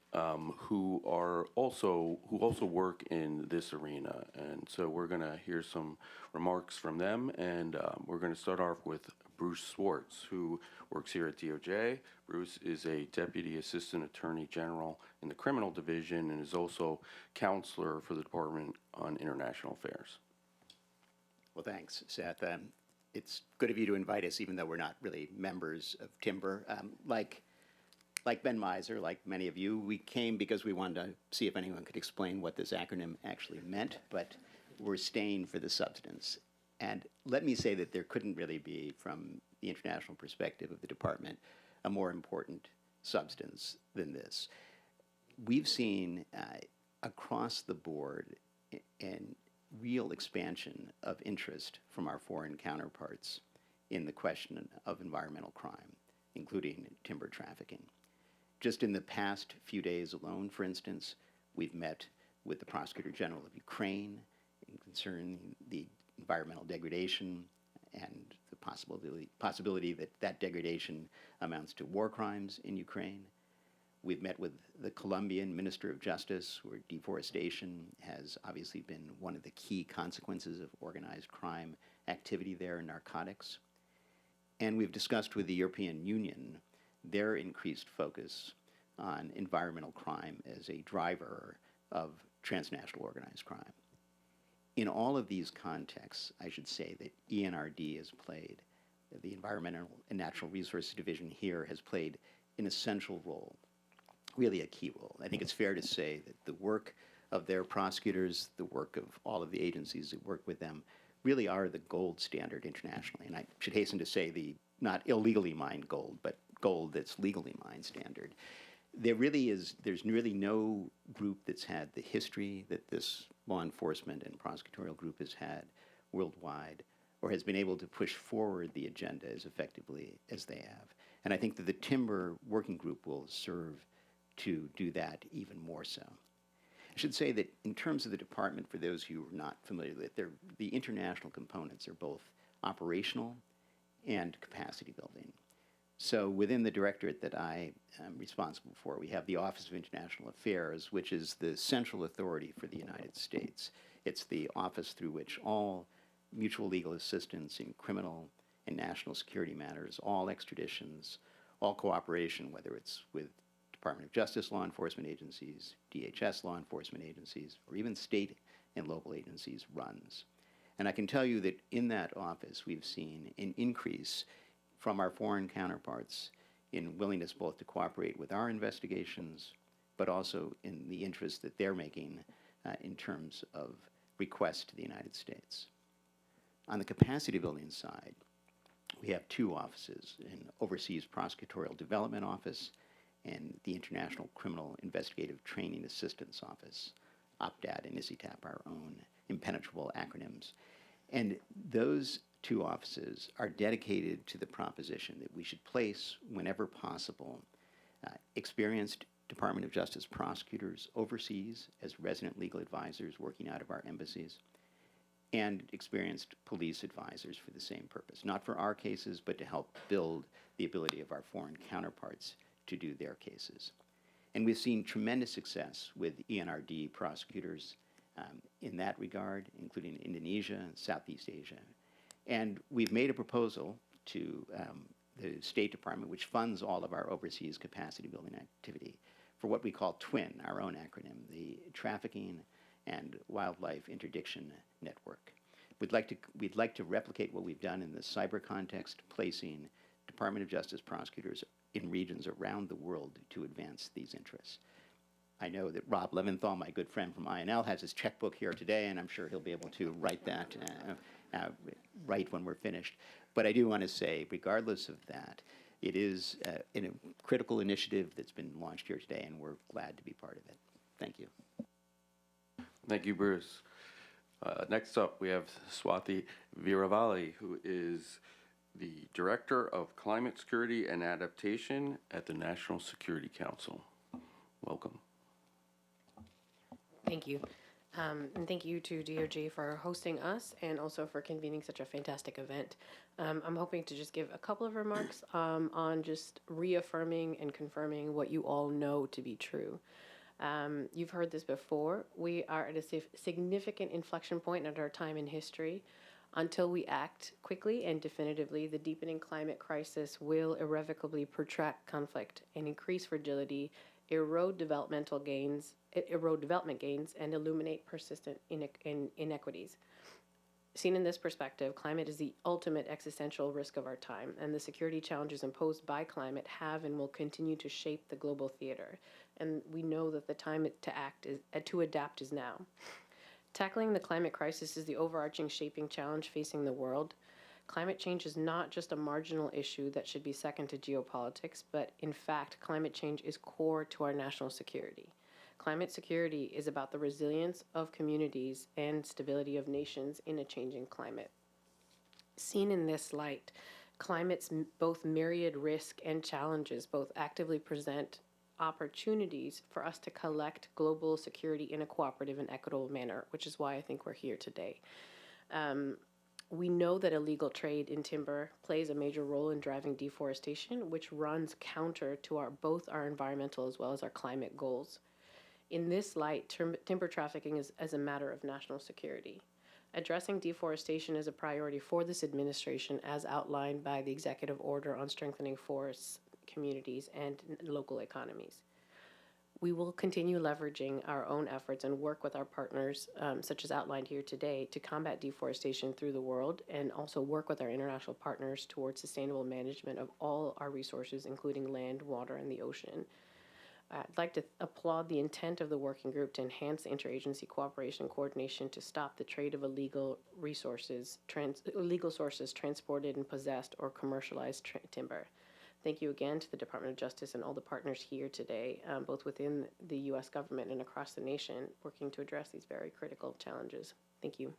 who also work in this arena, and so we're going to hear some remarks from them, and we're going to start off with Bruce Swartz, who works here at DOJ. Bruce is a Deputy Assistant Attorney General in the Criminal Division and is also Counselor for the Department on International Affairs. Well, thanks, Seth. It's good of you to invite us, even though we're not really members of Timber. Like Ben Miser, like many of you, we came because we wanted to see if anyone could explain what this acronym actually meant, but we're staying for the substance. And let me say that there couldn't really be, from the international perspective of the department, a more important substance than this. We've seen across the board an real expansion of interest from our foreign counterparts in the question of environmental crime, including timber trafficking. Just in the past few days alone, for instance, we've met with the Prosecutor General of Ukraine concerning the environmental degradation and the possibility that that degradation amounts to war crimes in Ukraine. We've met with the Colombian Minister of Justice, where deforestation has obviously been one of the key consequences of organized crime activity there in narcotics. And we've discussed with the European Union their increased focus on environmental crime as a driver of transnational organized crime. In all of these contexts, I should say that ENRD has played, the Environmental and Natural Resources Division here has played an essential role, really a key role. I think it's fair to say that the work of their prosecutors, the work of all of the agencies that work with them, really are the gold standard internationally. And I should hasten to say the not illegally mined gold, but gold that's legally mined standard. There's really no group that's had the history that this law enforcement and prosecutorial group has had worldwide, or has been able to push forward the agenda as effectively as they have. And I think that the Timber Working Group will serve to do that even more so. I should say that in terms of the department, for those who are not familiar with it, the international components are both operational and capacity building. So within the directorate that I am responsible for, we have the Office of International Affairs, which is the central authority for the United States. It's the office through which all mutual legal assistance in criminal and national security matters, all extraditions, all cooperation, whether it's with Department of Justice law enforcement agencies, DHS law enforcement agencies, or even state and local agencies, runs. And I can tell you that in that office, we've seen an increase from our foreign counterparts in willingness both to cooperate with our investigations, but also in the interest that they're making in terms of requests to the United States. On the capacity building side, we have two offices, an Overseas Prosecutorial Development Office and the International Criminal Investigative Training Assistance Office, OPDAT and ICITAP, our own impenetrable acronyms. And those two offices are dedicated to the proposition that we should place, whenever possible, experienced Department of Justice prosecutors overseas as resident legal advisors working out of our embassies, and experienced police advisors for the same purpose, not for our cases, but to help build the ability of our foreign counterparts to do their cases. And we've seen tremendous success with ENRD prosecutors in that regard, including Indonesia and Southeast Asia. And we've made a proposal to the State Department, which funds all of our overseas capacity building activity, for what we call TWIN, our own acronym, the Trafficking and Wildlife Interdiction Network. We'd like to replicate what we've done in the cyber context, placing Department of Justice prosecutors in regions around the world to advance these interests. I know that Rob Leventhal, my good friend from INL, has his checkbook here today, and I'm sure he'll be able to write that right when we're finished. But I do want to say, regardless of that, it is a critical initiative that's been launched here today, and we're glad to be part of it. Thank you. Thank you, Bruce. Next up, we have Swati Viravalli, who is the Director of Climate Security and Adaptation at the National Security Council. Welcome. Thank you. And thank you to DOJ for hosting us and also for convening such a fantastic event. I'm hoping to just give a couple of remarks on just reaffirming and confirming what you all know to be true. You've heard this before. We are at a significant inflection point at our time in history. Until we act quickly and definitively, the deepening climate crisis will irrevocably protract conflict and increase fragility, erode development gains, and illuminate persistent inequities. Seen in this perspective, climate is the ultimate existential risk of our time, and the security challenges imposed by climate have and will continue to shape the global theater. And we know that the time to adapt is now. Tackling the climate crisis is the overarching shaping challenge facing the world. Climate change is not just a marginal issue that should be second to geopolitics, but in fact, climate change is core to our national security. Climate security is about the resilience of communities and stability of nations in a changing climate. Seen in this light, climate's both myriad risk and challenges both actively present opportunities for us to collect global security in a cooperative and equitable manner, which is why I think we're here today. We know that illegal trade in timber plays a major role in driving deforestation, which runs counter to both our environmental as well as our climate goals. In this light, timber trafficking is as a matter of national security. Addressing deforestation is a priority for this administration as outlined by the Executive Order on Strengthening Forests, Communities, and Local Economies. We will continue leveraging our own efforts and work with our partners, such as outlined here today, to combat deforestation through the world and also work with our international partners towards sustainable management of all our resources, including land, water, and the ocean. I'd like to applaud the intent of the working group to enhance the interagency cooperation and coordination to stop the trade of illegal sources transported and possessed or commercialized timber. Thank you again to the Department of Justice and all the partners here today, both within the U.S. government and across the nation, working to address these very critical challenges. Thank you.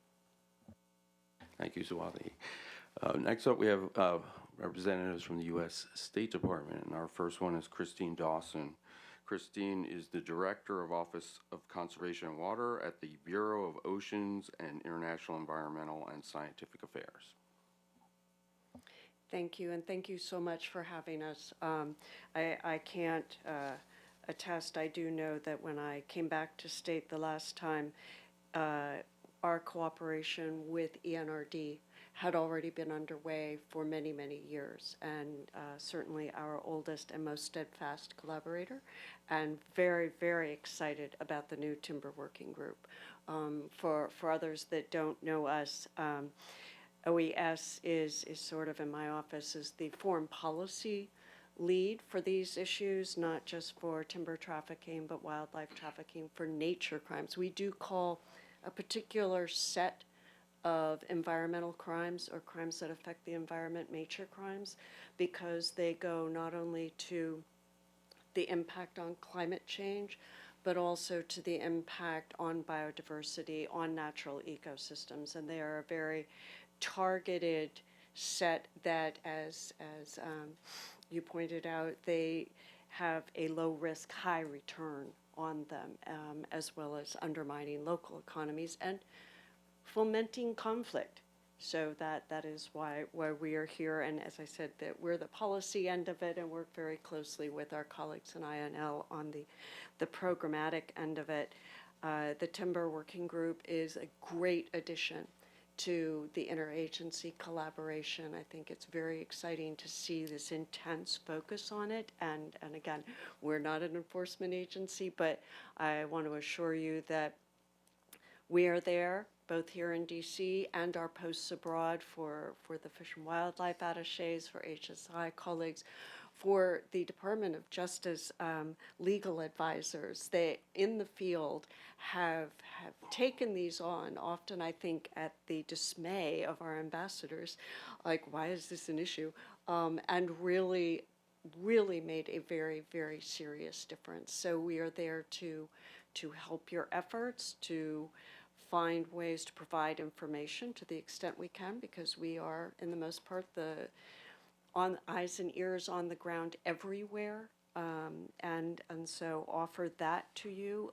Thank you, Swati. Next up, we have representatives from the U.S. State Department, and our first one is Christine Dawson. Christine is the Director of Office of Conservation and Water at the Bureau of Oceans and International Environmental and Scientific Affairs. Thank you, and thank you so much for having us. I can't attest, I do know that when I came back to state the last time, our cooperation with ENRD had already been underway for many, many years, and certainly our oldest and most steadfast collaborator, and very, very excited about the new Timber Working Group. For others that don't know us, OES is sort of in my office is the foreign policy lead for these issues, not just for timber trafficking, but wildlife trafficking, for nature crimes. We do call a particular set of environmental crimes or crimes that affect the environment nature crimes, because they go not only to the impact on climate change, but also to the impact on biodiversity, on natural ecosystems. And they are a very targeted set that, as you pointed out, they have a low risk, high return on them, as well as undermining local economies and fomenting conflict. So that is why we are here. And as I said, that we're the policy end of it and work very closely with our colleagues in INL on the programmatic end of it. The Timber Working Group is a great addition to the interagency collaboration. I think it's very exciting to see this intense focus on it. And again, we're not an enforcement agency, but I want to assure you that we are there, both here in DC and our posts abroad for the Fish and Wildlife attaches, for HSI colleagues, for the Department of Justice legal advisors. They, in the field, have taken these on, often I think at the dismay of our ambassadors, like, why is this an issue? And really made a very, very serious difference. So we are there to help your efforts, to find ways to provide information to the extent we can, because we are, in the most part, on eyes and ears on the ground everywhere, and so offer that to you.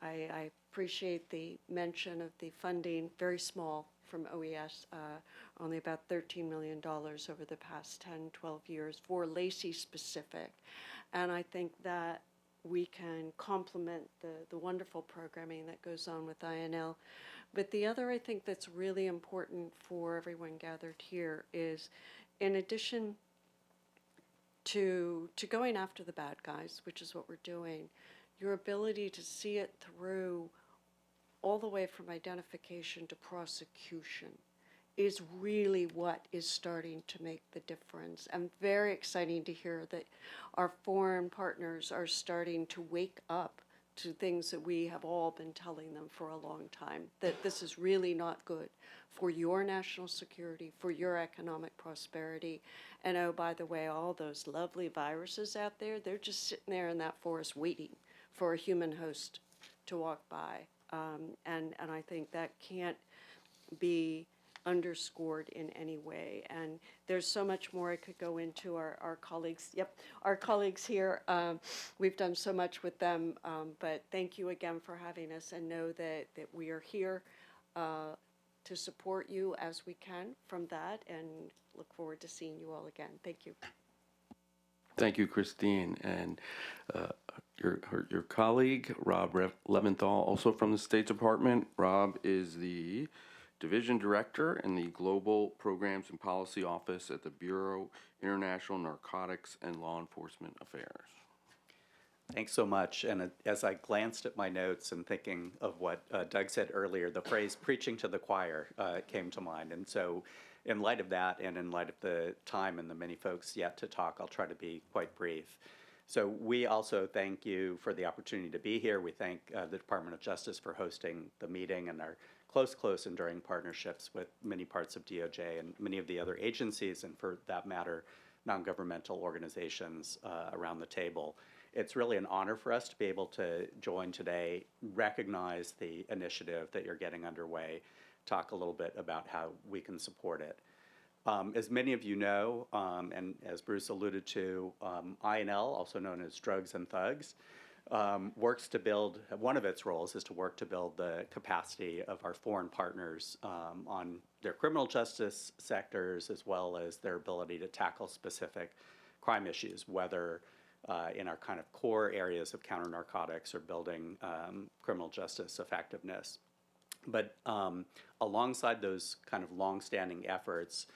I appreciate the mention of the funding, very small from OES, only about $13 million over the past 10, 12 years for Lacey specific. And I think that we can complement the wonderful programming that goes on with INL. But the other, I think, that's really important for everyone gathered here is, in addition to going after the bad guys, which is what we're doing, your ability to see it through all the way from identification to prosecution is really what is starting to make the difference. And very exciting to hear that our foreign partners are starting to wake up to things that we have all been telling them for a long time, that this is really not good for your national security, for your economic prosperity. And oh, by the way, all those lovely viruses out there, they're just sitting there in that forest waiting for a human host to walk by. And I think that can't be underscored in any way. And there's so much more I could go into. Our colleagues, our colleagues here, we've done so much with them, but thank you again for having us, and know that we are here to support you as we can from that, and look forward to seeing you all again. Thank you. Thank you, Christine. And your colleague, Rob Leventhal, also from the State Department. Rob is the Division Director in the Global Programs and Policy Office at the Bureau International Narcotics and Law Enforcement Affairs. Thanks so much. And as I glanced at my notes and thinking of what Doug said earlier, the phrase preaching to the choir came to mind. And so in light of that, and in light of the time and the many folks yet to talk, I'll try to be quite brief. So we also thank you for the opportunity to be here. We thank the Department of Justice for hosting the meeting, and our close enduring partnerships with many parts of DOJ and many of the other agencies, and for that matter, non-governmental organizations around the table. It's really an honor for us to be able to join today, recognize the initiative that you're getting underway, talk a little bit about how we can support it. As many of you know, and as Bruce alluded to, INL, also known as Drugs and Thugs, works to build, one of its roles is to work to build the capacity of our foreign partners on their criminal justice sectors, as well as their ability to tackle specific crime issues, whether in our kind of core areas of counter narcotics or building criminal justice effectiveness. But alongside those kind of long-standing efforts,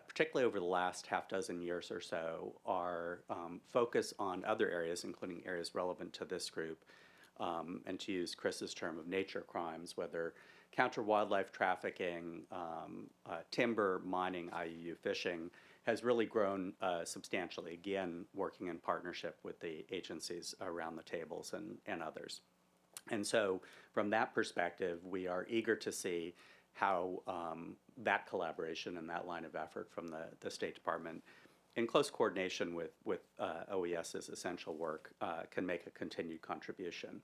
particularly over the last half dozen years or so, our focus on other areas, including areas relevant to this group, and to use Chris's term of nature crimes, whether counter wildlife trafficking, timber, mining, IUU fishing, has really grown substantially, again, working in partnership with the agencies around the tables and others. And so from that perspective, we are eager to see how that collaboration and that line of effort from the State Department in close coordination with OES's essential work, can make a continued contribution.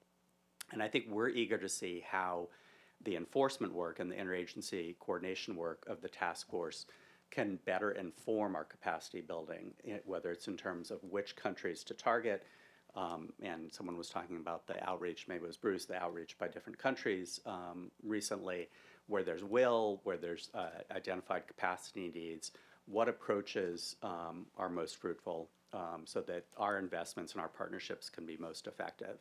And I think we're eager to see how the enforcement work and the interagency coordination work of the task force can better inform our capacity building, whether it's in terms of which countries to target, and someone was talking about the outreach, maybe it was Bruce, the outreach by different countries recently, where there's will, where there's identified capacity needs, what approaches are most fruitful so that our investments and our partnerships can be most effective.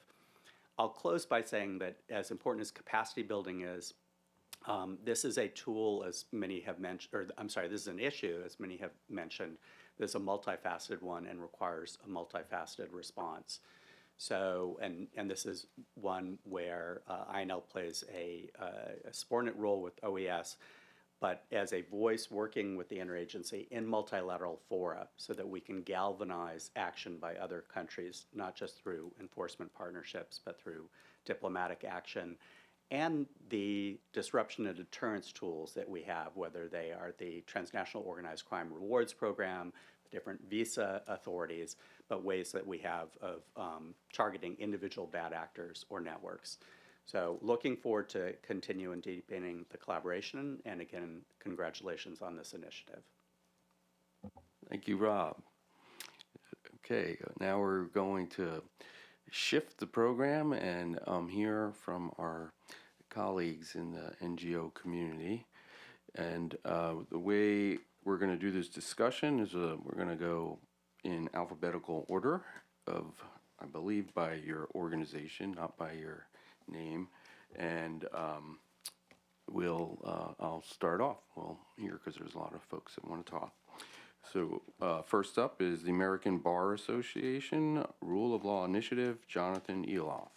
I'll close by saying that as important as capacity building is, this is a tool, as many have mentioned, or I'm sorry, this is an issue, as many have mentioned. There's a multifaceted one and requires a multifaceted response. So, and this is one where INL plays a subordinate role with OES, but as a voice working with the interagency in multilateral fora so that we can galvanize action by other countries, not just through enforcement partnerships, but through diplomatic action, and the disruption and deterrence tools that we have, whether they are the Transnational Organized Crime Rewards Program, the different visa authorities, but ways that we have of targeting individual bad actors or networks. So looking forward to continue and deepening the collaboration, and again, congratulations on this initiative. Thank you, Rob. Okay, now we're going to shift the program and hear from our colleagues in the NGO community. And the way we're going to do this discussion is we're going to go in alphabetical order of, I believe, by your organization, not by your name. And I'll start off. Well, here, because there's a lot of folks that want to talk. So first up is the American Bar Association Rule of Law Initiative, Jonathan Eloff.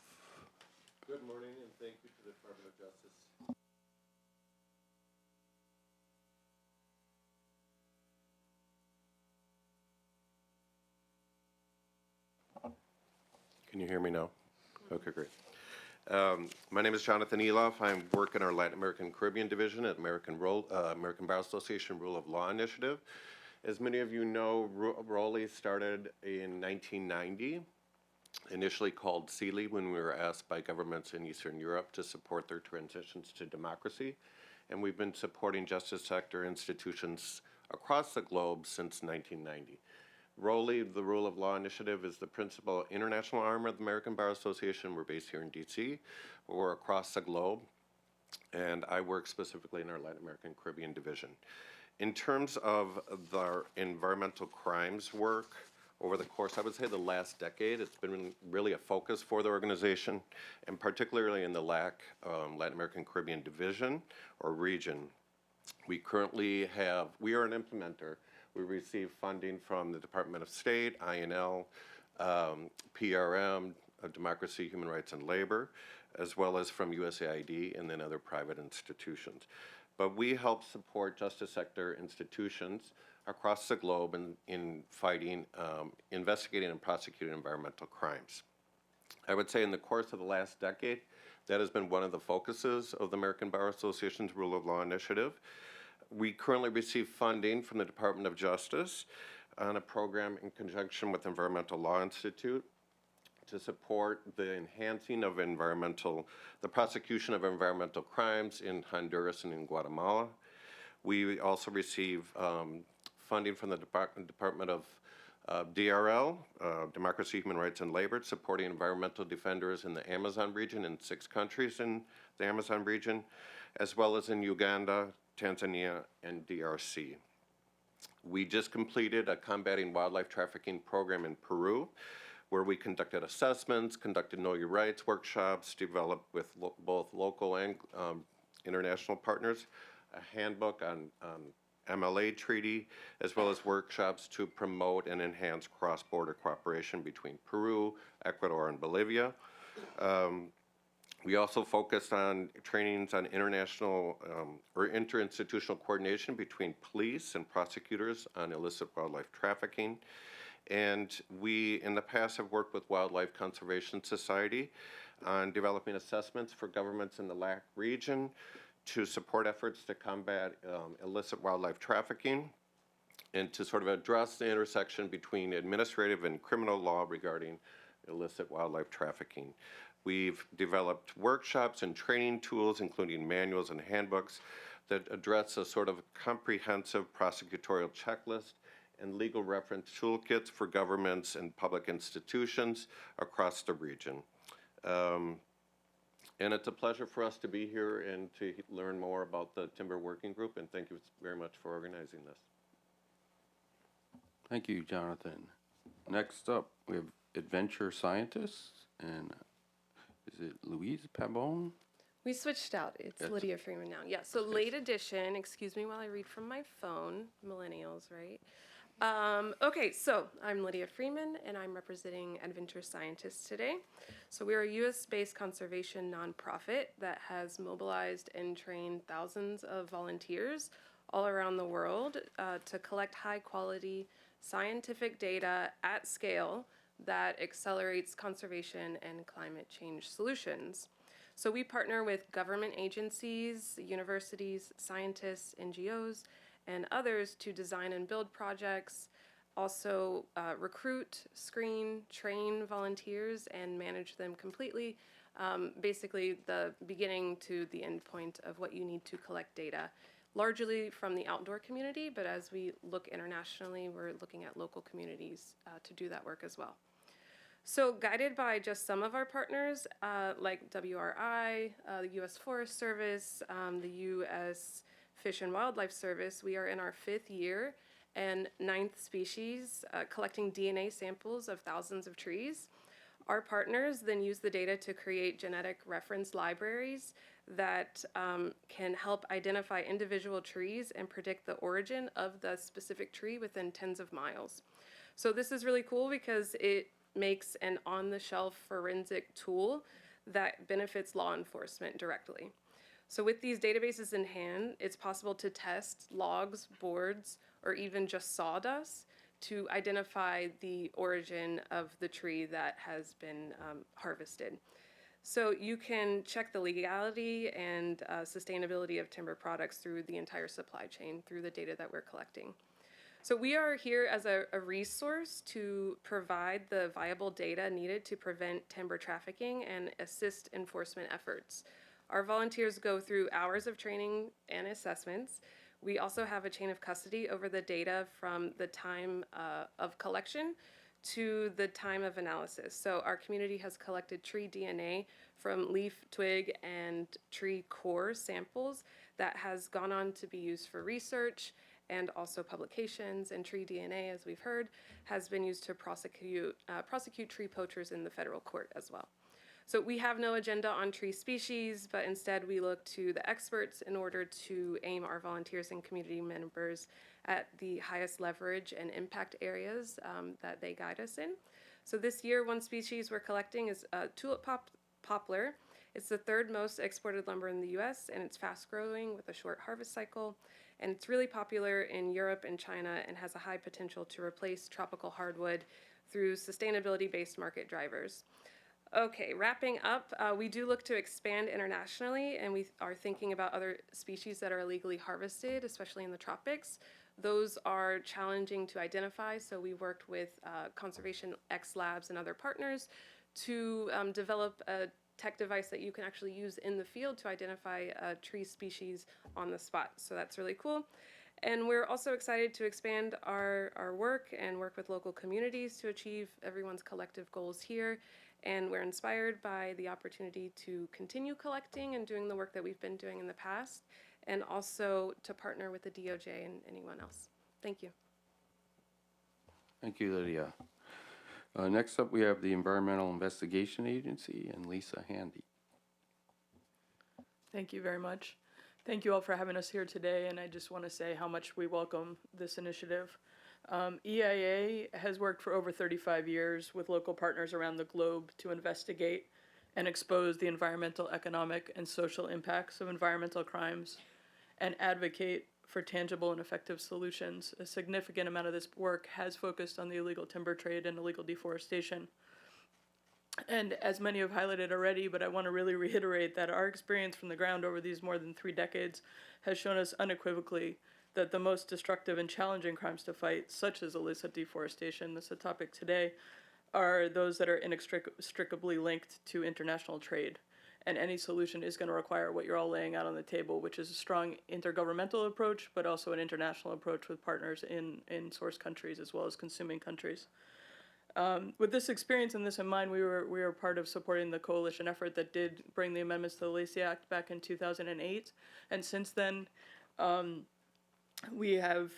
Good morning, and thank you to the Department of Justice. Can you hear me now? Okay, great. My name is Jonathan Eloff. I work in our Latin American Caribbean division at American Bar Association Rule of Law Initiative. As many of you know, ROLI started in 1990, initially called CELI when we were asked by governments in Eastern Europe to support their transitions to democracy. And we've been supporting justice sector institutions across the globe since 1990. ROLI, the Rule of Law Initiative, is the principal international arm of the American Bar Association. We're based here in DC. We're across the globe. And I work specifically in our Latin American Caribbean division. In terms of the environmental crimes work, over the course, I would say the last decade, it's been really a focus for the organization, and particularly in the LAC, Latin American Caribbean division or region. We currently we are an implementer. We receive funding from the Department of State, INL, PRM, Democracy, Human Rights, and Labor, as well as from USAID and then other private institutions. But we help support justice sector institutions across the globe in fighting, investigating, and prosecuting environmental crimes. I would say in the course of the last decade, that has been one of the focuses of the American Bar Association's Rule of Law Initiative. We currently receive funding from the Department of Justice on a program in conjunction with Environmental Law Institute to support the enhancing of the prosecution of environmental crimes in Honduras and in Guatemala. We also receive funding from the Department of DRL, Democracy, Human Rights, and Labor, supporting environmental defenders in the Amazon region in 6 countries in the Amazon region, as well as in Uganda, Tanzania, and DRC. We just completed a combating wildlife trafficking program in Peru, where we conducted assessments, conducted Know Your Rights workshops, developed with both local and international partners, a handbook on MLA treaty, as well as workshops to promote and enhance cross-border cooperation between Peru, Ecuador, and Bolivia. We also focused on trainings on international or interinstitutional coordination between police and prosecutors on illicit wildlife trafficking. And we, in the past, have worked with Wildlife Conservation Society on developing assessments for governments in the LAC region to support efforts to combat illicit wildlife trafficking. and to sort of address the intersection between administrative and criminal law regarding illicit wildlife trafficking. We've developed workshops and training tools, including manuals and handbooks, that address a sort of comprehensive prosecutorial checklist and legal reference toolkits for governments and public institutions across the region. And it's a pleasure for us to be here and to learn more about the Timber Working Group, and thank you very much for organizing this. Thank you, Jonathan. Next up, we have adventure scientists, and is it Louise Pabon? We switched out. It's Yes. Lydia Freeman now. Yeah, so late edition. Excuse me while I read from my phone. Millennials, right? Okay, so I'm Lydia Freeman, and I'm representing Adventure Scientists today. So we're a U.S.-based conservation nonprofit that has mobilized and trained thousands of volunteers all around the world to collect high-quality scientific data at scale that accelerates conservation and climate change solutions. So we partner with government agencies, universities, scientists, NGOs, and others to design and build projects, also recruit, screen, train volunteers, and manage them completely, basically the beginning to the end point of what you need to collect data, largely from the outdoor community, but as we look internationally, we're looking at local communities to do that work as well. So guided by just some of our partners, like WRI, the U.S. Forest Service, the U.S. Fish and Wildlife Service, we are in our 5th year and 9th species, collecting DNA samples of thousands of trees. Our partners then use the data to create genetic reference libraries that can help identify individual trees and predict the origin of the specific tree within tens of miles. So this is really cool because it makes an on-the-shelf forensic tool that benefits law enforcement directly. So with these databases in hand, it's possible to test logs, boards, or even just sawdust to identify the origin of the tree that has been harvested. So you can check the legality and sustainability of timber products through the entire supply chain through the data that we're collecting. So we are here as a resource to provide the viable data needed to prevent timber trafficking and assist enforcement efforts. Our volunteers go through hours of training and assessments. We also have a chain of custody over the data from the time of collection to the time of analysis. So our community has collected tree DNA from leaf, twig, and tree core samples that has gone on to be used for research and also publications, and tree DNA, as we've heard, has been used to prosecute tree poachers in the federal court as well. So we have no agenda on tree species, but instead we look to the experts in order to aim our volunteers and community members at the highest leverage and impact areas that they guide us in. So this year, one species we're collecting is tulip poplar. It's the 3rd most exported lumber in the U.S., and it's fast growing with a short harvest cycle. And it's really popular in Europe and China and has a high potential to replace tropical hardwood through sustainability-based market drivers. Okay, wrapping up, we do look to expand internationally, and we are thinking about other species that are illegally harvested, especially in the tropics. Those are challenging to identify, so we worked with Conservation X Labs and other partners to develop a tech device that you can actually use in the field to identify a tree species on the spot. So that's really cool. And we're also excited to expand our work and work with local communities to achieve everyone's collective goals here. And we're inspired by the opportunity to continue collecting and doing the work that we've been doing in the past, and also to partner with the DOJ and anyone else. Thank you. Thank you, Lydia. Next up, we have the Environmental Investigation Agency and Lisa Handy. Thank you very much. Thank you all for having us here today, and I just want to say how much we welcome this initiative. EIA has worked for over 35 years with local partners around the globe to investigate and expose the environmental, economic, and social impacts of environmental crimes and advocate for tangible and effective solutions. A significant amount of this work has focused on the illegal timber trade and illegal deforestation. And as many have highlighted already, but I want to really reiterate that our experience from the ground over these more than 3 decades has shown us unequivocally that the most destructive and challenging crimes to fight, such as illicit deforestation, that's a topic today, are those that are inextricably linked to international trade. And any solution is going to require what you're all laying out on the table, which is a strong intergovernmental approach, but also an international approach with partners in source countries as well as consuming countries. With this experience and this in mind, we were part of supporting the coalition effort that did bring the amendments to the Lacey Act back in 2008. And since then, we have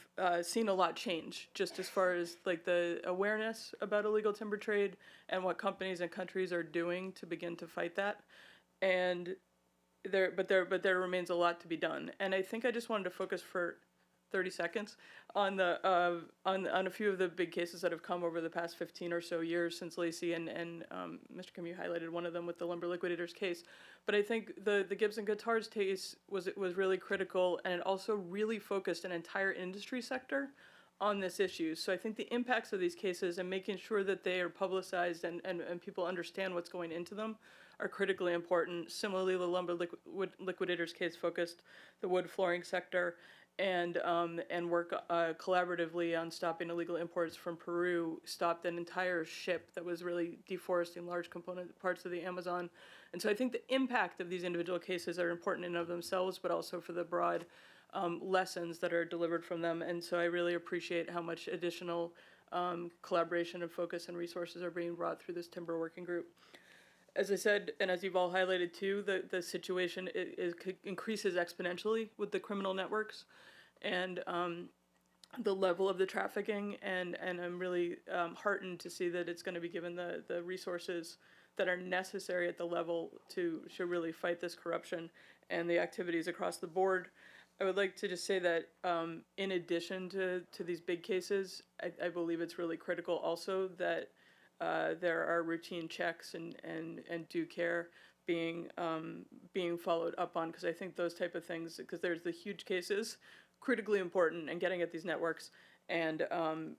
seen a lot change, just as far as like the awareness about illegal timber trade and what companies and countries are doing to begin to fight that. And there remains a lot to be done. And I think I just wanted to focus for 30 seconds on on a few of the big cases that have come over the past 15 or so years since Lacey, and Mr. Kim, you highlighted one of them with the Lumber Liquidators case. But I think the Gibson Guitars case was really critical, and it also really focused an entire industry sector on this issue. So I think the impacts of these cases and making sure that they are publicized and people understand what's going into them are critically important. Similarly, the Lumber Liquidators case focused the wood flooring sector and work collaboratively on stopping illegal imports from Peru, stopped an entire ship that was really deforesting large component parts of the Amazon. And so I think the impact of these individual cases are important in and of themselves, but also for the broad lessons that are delivered from them. And so I really appreciate how much additional collaboration and focus and resources are being brought through this timber working group. As I said, and as you've all highlighted too, the situation increases exponentially with the criminal networks and the level of the trafficking, and I'm really heartened to see that it's going to be given the resources that are necessary at the level to really fight this corruption and the activities across the board. I would like to just say that in addition to these big cases, I believe it's really critical also that there are routine checks and due care being followed up on, because I think those type of things, because there's the huge cases, critically important, and getting at these networks, and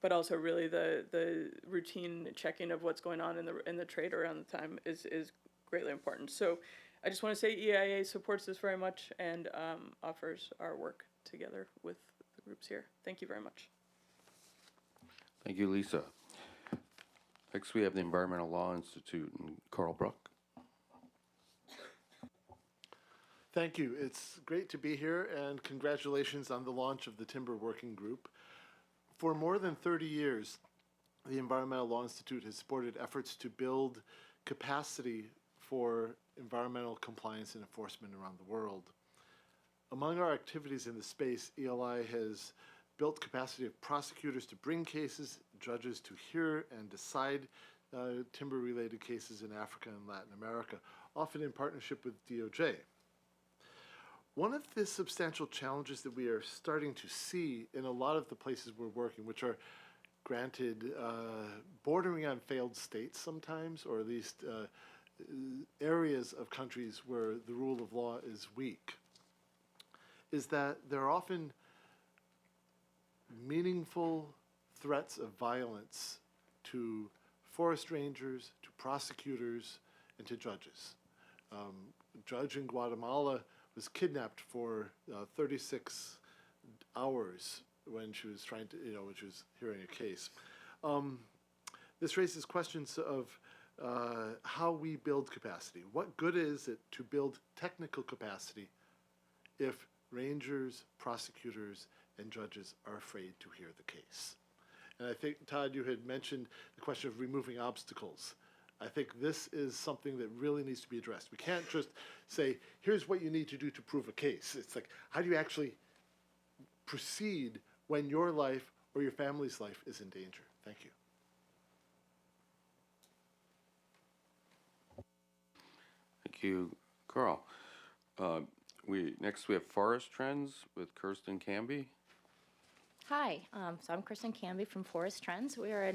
but also really the routine checking of what's going on in the trade around the time is greatly important. So I just want to say EIA supports this very much and offers our work together with the groups here. Thank you very much. Thank you, Lisa. Next, we have the Environmental Law Institute and Carl Bruck. Thank you. It's great to be here, and congratulations on the launch of the Timber Working Group. For more than 30 years, the Environmental Law Institute has supported efforts to build capacity for environmental compliance and enforcement around the world. Among our activities in the space, ELI has built capacity of prosecutors to bring cases, judges to hear and decide timber-related cases in Africa and Latin America, often in partnership with DOJ. One of the substantial challenges that we are starting to see in a lot of the places we're working, which are granted bordering on failed states sometimes, or at least areas of countries where the rule of law is weak, is that there are often meaningful threats of violence to forest rangers, to prosecutors, and to judges. A judge in Guatemala was kidnapped for 36 hours when she was trying to, when she was hearing a case. This raises questions of how we build capacity. What good is it to build technical capacity if rangers, prosecutors, and judges are afraid to hear the case? And I think, Todd, you had mentioned the question of removing obstacles. I think this is something that really needs to be addressed. We can't just say, here's what you need to do to prove a case. It's like, how do you actually proceed when your life or your family's life is in danger? Thank you. Thank you, Carl. Next we have Forest Trends with Kirsten Canby. Hi, so I'm Kristen Canby from Forest Trends. We are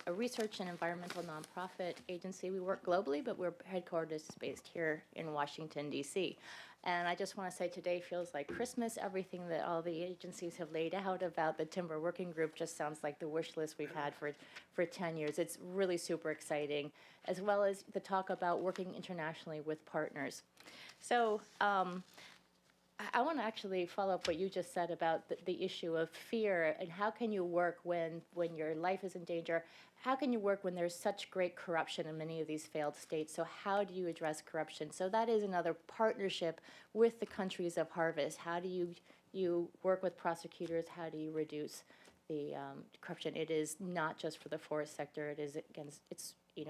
a research and environmental nonprofit agency. We work globally, but we're headquarters based here in Washington, D.C. And I just want to say today feels like Christmas. Everything that all the agencies have laid out about the Timber Working Group just sounds like the wish list we've had for 10 years. It's really super exciting, as well as the talk about working internationally with partners. So I want to actually follow up what you just said about the issue of fear and how can you work when your life is in danger? How can you work when there's such great corruption in many of these failed states? So how do you address corruption? So that is another partnership with the countries of harvest. How do you work with prosecutors? How do you reduce the corruption? It is not just for the forest sector. It is against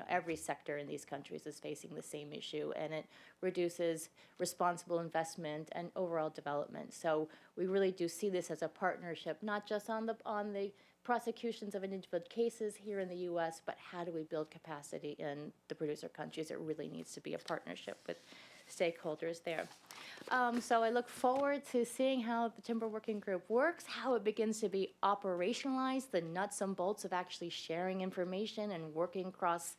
every sector in these countries is facing the same issue, and it reduces responsible investment and overall development. So we really do see this as a partnership, not just on the prosecutions of individual cases here in the U.S., but how do we build capacity in the producer countries? It really needs to be a partnership with stakeholders there. So I look forward to seeing how the Timber Working Group works, how it begins to be operationalized, the nuts and bolts of actually sharing information and working across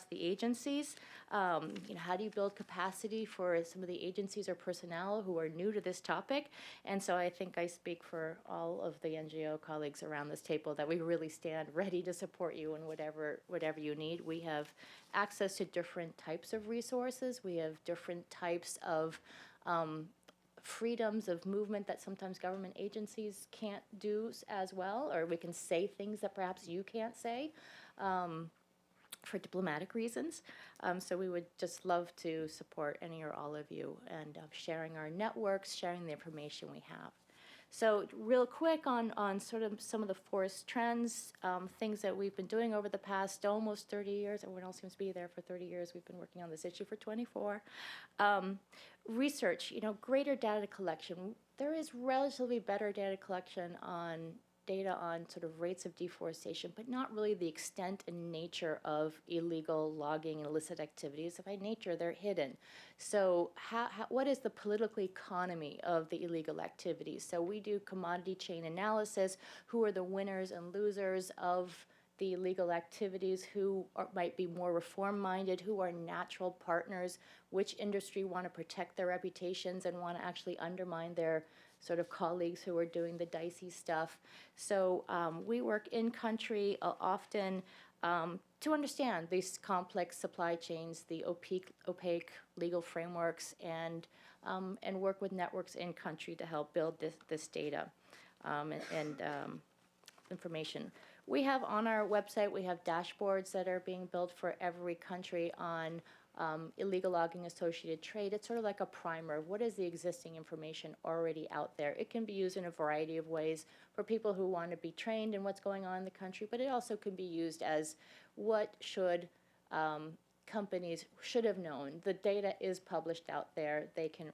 the agencies. How do you build capacity for some of the agencies or personnel who are new to this topic? And so I think I speak for all of the NGO colleagues around this table that we really stand ready to support you in whatever you need. We have access to different types of resources. We have different types of freedoms of movement that sometimes government agencies can't do as well, or we can say things that perhaps you can't say for diplomatic reasons. So we would just love to support any or all of you and sharing our networks, sharing the information we have. So real quick on sort of some of the forest trends, things that we've been doing over the past almost 30 years. Everyone else seems to be there for 30 years. We've been working on this issue for 24. Research, greater data collection. There is relatively better data collection on data on sort of rates of deforestation, but not really the extent and nature of illegal logging and illicit activities. By nature, they're hidden. So what is the political economy of the illegal activities? So we do commodity chain analysis. Who are the winners and losers of the illegal activities? Who might be more reform-minded? Who are natural partners? Which industry want to protect their reputations and want to actually undermine their sort of colleagues who are doing the dicey stuff? So we work in country often to understand these complex supply chains, the opaque legal frameworks, and work with networks in country to help build this data and information. We have on our website, we have dashboards that are being built for every country on illegal logging associated trade. It's sort of like a primer. What is the existing information already out there? It can be used in a variety of ways for people who want to be trained in what's going on in the country, but it also can be used as what should companies should have known. The data is published out there. They can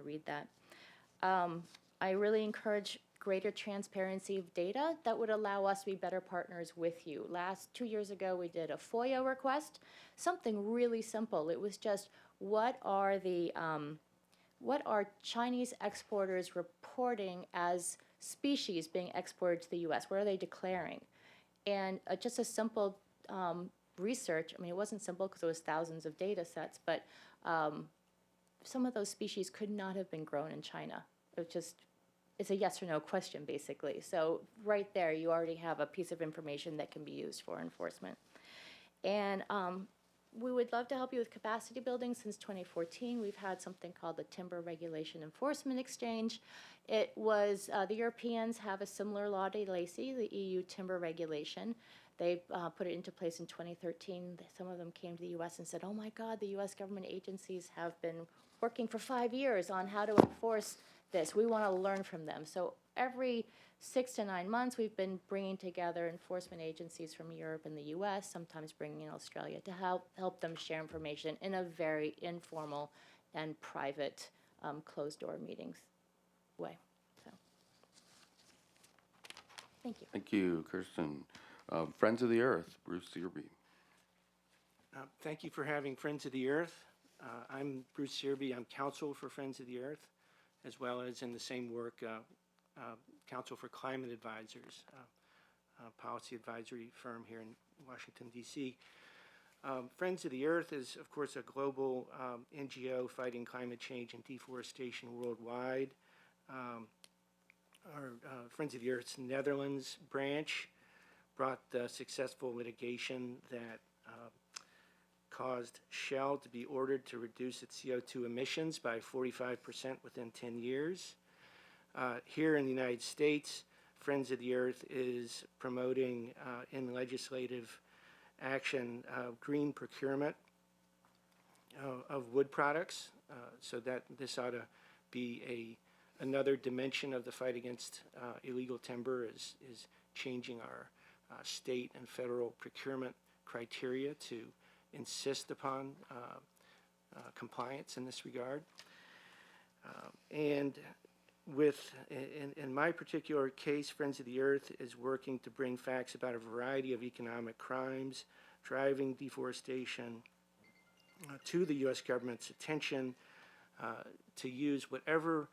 read that. I really encourage greater transparency of data that would allow us to be better partners with you. 2 years ago, we did a FOIA request, something really simple. It was just what are Chinese exporters reporting as species being exported to the U.S.? What are they declaring? And just a simple research. I mean, it wasn't simple because it was thousands of data sets, but some of those species could not have been grown in China. It's a yes or no question, basically. So right there, you already have a piece of information that can be used for enforcement. And we would love to help you with capacity building. Since 2014, we've had something called the Timber Regulation Enforcement Exchange. It was, the Europeans have a similar law to LACI, the EU Timber Regulation. They put it into place in 2013. Some of them came to the U.S. and said, oh my God, the U.S. government agencies have been working for 5 years on how to enforce this. We want to learn from them. So every 6 to 9 months, we've been bringing together enforcement agencies from Europe and the U.S., sometimes bringing in Australia, to help them share information in a very informal and private, closed-door meetings way. So, thank you. Thank you, Kirsten. Friends of the Earth, Bruce Searby. Thank you for having Friends of the Earth. I'm Bruce Searby. I'm counsel for Friends of the Earth, as well as in the same work, counsel for Climate Advisors, policy advisory firm here in Washington, D.C. Friends of the Earth is, of course, a global NGO fighting climate change and deforestation worldwide. Our Friends of the Earth's Netherlands branch brought successful litigation that caused Shell to be ordered to reduce its CO2 emissions by 45% within 10 years. Here in the United States, Friends of the Earth is promoting in legislative action green procurement of wood products, so that this ought to be another dimension of the fight against illegal timber is changing our state and federal procurement criteria to insist upon compliance in this regard. And in my particular case, Friends of the Earth is working to bring facts about a variety of economic crimes driving deforestation to the U.S. government's attention, to use whatever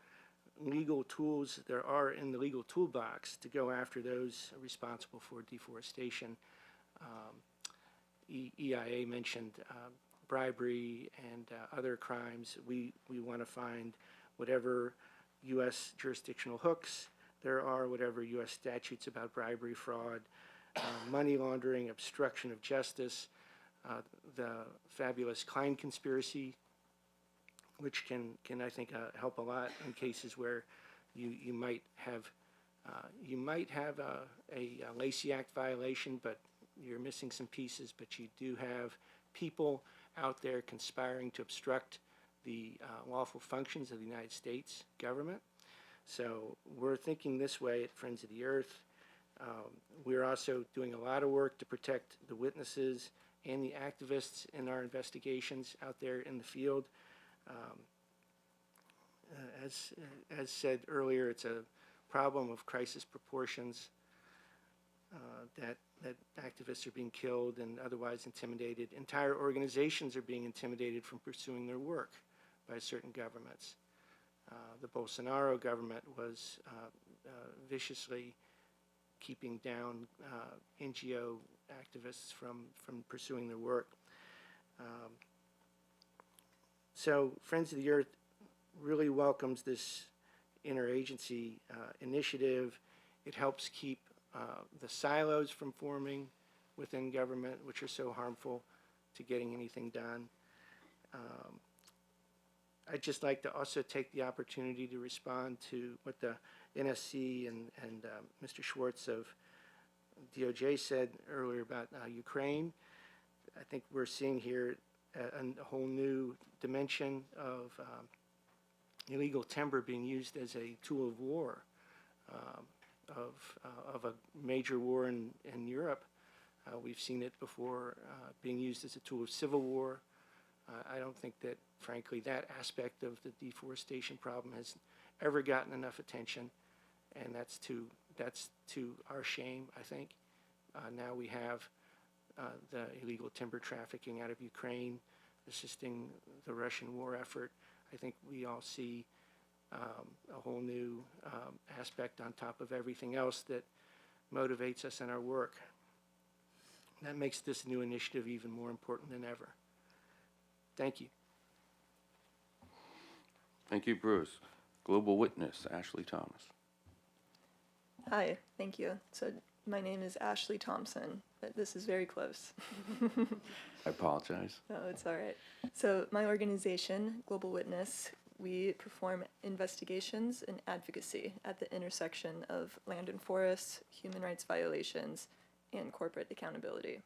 legal tools there are in the legal toolbox to go after those responsible for deforestation. EIA mentioned bribery and other crimes. We want to find whatever U.S. jurisdictional hooks there are, whatever U.S. statutes about bribery, fraud, money laundering, obstruction of justice, the fabulous Klein conspiracy, which can I think help a lot in cases where you might have a Lacey Act violation, but you're missing some pieces, but you do have people out there conspiring to obstruct the lawful functions of the United States government. So we're thinking this way at Friends of the Earth. We're also doing a lot of work to protect the witnesses and the activists in our investigations out there in the field. As said earlier, it's a problem of crisis proportions, that activists are being killed and otherwise intimidated. Entire organizations are being intimidated from pursuing their work by certain governments. The Bolsonaro government was viciously keeping down NGO activists from pursuing their work. So Friends of the Earth really welcomes this interagency initiative. It helps keep the silos from forming within government, which are so harmful to getting anything done. I'd just like to also take the opportunity to respond to what the NSC and Mr. Schwartz of DOJ said earlier about Ukraine. I think we're seeing here a whole new dimension of illegal timber being used as a tool of war, of a major war in Europe. We've seen it before being used as a tool of civil war. I don't think that, frankly, that aspect of the deforestation problem has ever gotten enough attention, and that's to our shame, I think. Now we have the illegal timber trafficking out of Ukraine, assisting the Russian war effort. I think we all see a whole new aspect on top of everything else that motivates us in our work. That makes this new initiative even more important than ever. Thank you. Thank you, Bruce. Global Witness, Ashley Thomas. Hi, thank you. So my name is Ashley Thompson, but this is very close. I apologize. No, it's all right. So my organization, Global Witness, we perform investigations and advocacy at the intersection of land and forests, human rights violations, and corporate accountability.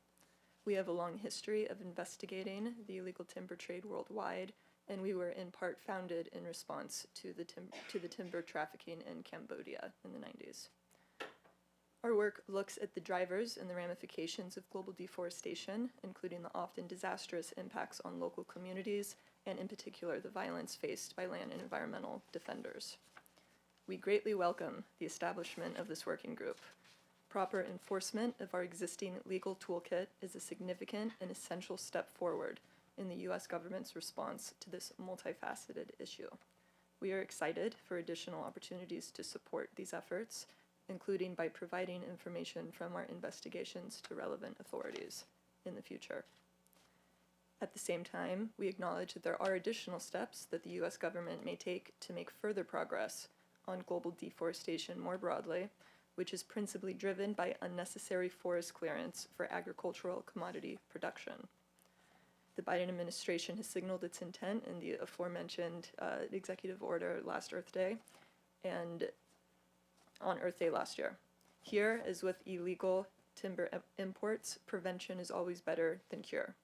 We have a long history of investigating the illegal timber trade worldwide, and we were in part founded in response to the timber trafficking in Cambodia in the 90s. Our work looks at the drivers and the ramifications of global deforestation, including the often disastrous impacts on local communities, and in particular the violence faced by land and environmental defenders. We greatly welcome the establishment of this working group. Proper enforcement of our existing legal toolkit is a significant and essential step forward in the U.S. government's response to this multifaceted issue. We are excited for additional opportunities to support these efforts, including by providing information from our investigations to relevant authorities in the future. At the same time, we acknowledge that there are additional steps that the U.S. government may take to make further progress on global deforestation more broadly, which is principally driven by unnecessary forest clearance for agricultural commodity production. The Biden administration has signaled its intent in the aforementioned executive order last Earth Day and on Earth Day last year. Here, as with illegal timber imports, prevention is always better than cure.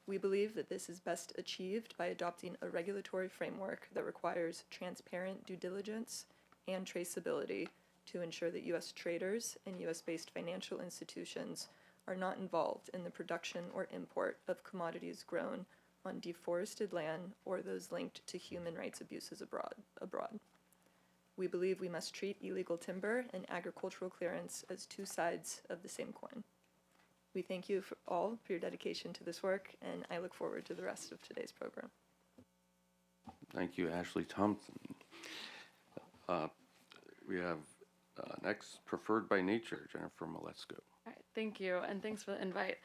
We believe that this is best achieved by adopting a regulatory framework that requires transparent due diligence and traceability to ensure that U.S. traders and U.S.-based financial institutions are not involved in the production or import of commodities grown on deforested land or those linked to human rights abuses abroad. We believe we must treat illegal timber and agricultural clearance as two sides of the same coin. We thank you all for your dedication to this work, and I look forward to the rest of today's program. Thank you, Ashley Thompson. We have next, Preferred by Nature, Jennifer Malesko. All right, thank you, and thanks for the invite.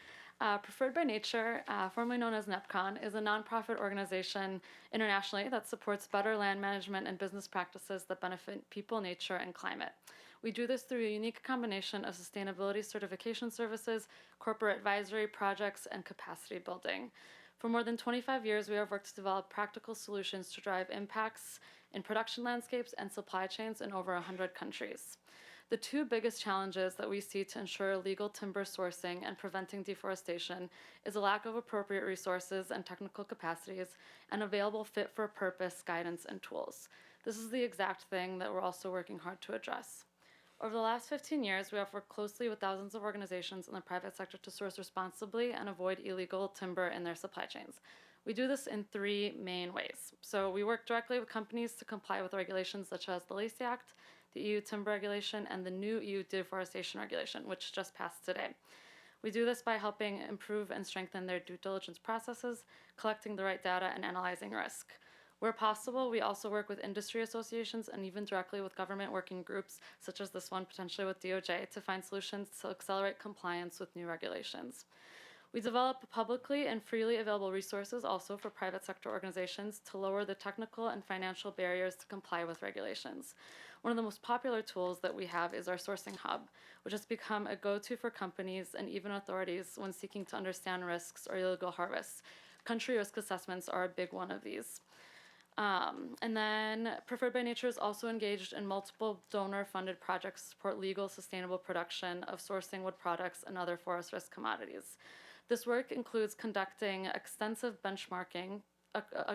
Preferred by Nature, formerly known as NEPCON, is a nonprofit organization internationally that supports better land management and business practices that benefit people, nature, and climate. We do this through a unique combination of sustainability certification services, corporate advisory projects, and capacity building. For more than 25 years, we have worked to develop practical solutions to drive impacts in production landscapes and supply chains in over 100 countries. The two biggest challenges that we see to ensure legal timber sourcing and preventing deforestation is a lack of appropriate resources and technical capacities and available fit-for-purpose guidance and tools. This is the exact thing that we're also working hard to address. Over the last 15 years, we have worked closely with thousands of organizations in the private sector to source responsibly and avoid illegal timber in their supply chains. We do this in three main ways. So we work directly with companies to comply with regulations such as the Lacey Act, the EU Timber Regulation, and the new EU Deforestation Regulation, which just passed today. We do this by helping improve and strengthen their due diligence processes, collecting the right data, and analyzing risk. Where possible, we also work with industry associations and even directly with government working groups, such as this one potentially with DOJ, to find solutions to accelerate compliance with new regulations. We develop publicly and freely available resources also for private sector organizations to lower the technical and financial barriers to comply with regulations. One of the most popular tools that we have is our sourcing hub, which has become a go-to for companies and even authorities when seeking to understand risks or illegal harvests. Country risk assessments are a big one of these. And then Preferred by Nature is also engaged in multiple donor-funded projects to support legal, sustainable production of sourcing wood products and other forest risk commodities. This work includes conducting extensive benchmarking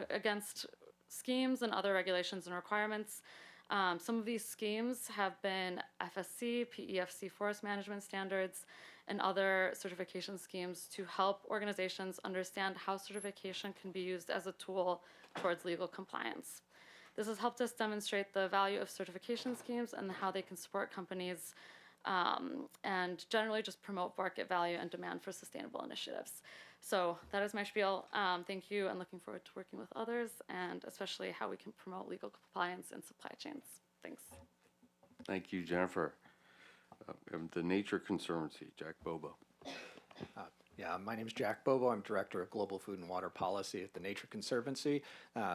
against schemes and other regulations and requirements. Some of these schemes have been FSC, PEFC forest management standards, and other certification schemes to help organizations understand how certification can be used as a tool towards legal compliance. This has helped us demonstrate the value of certification schemes and how they can support companies and generally just promote market value and demand for sustainable initiatives. So that is my spiel. Thank you, and looking forward to working with others, and especially how we can promote legal compliance in supply chains. Thanks. Thank you, Jennifer. The Nature Conservancy, Jack Bobo. Yeah, my name is Jack Bobo. I'm Director of Global Food and Water Policy at the Nature Conservancy.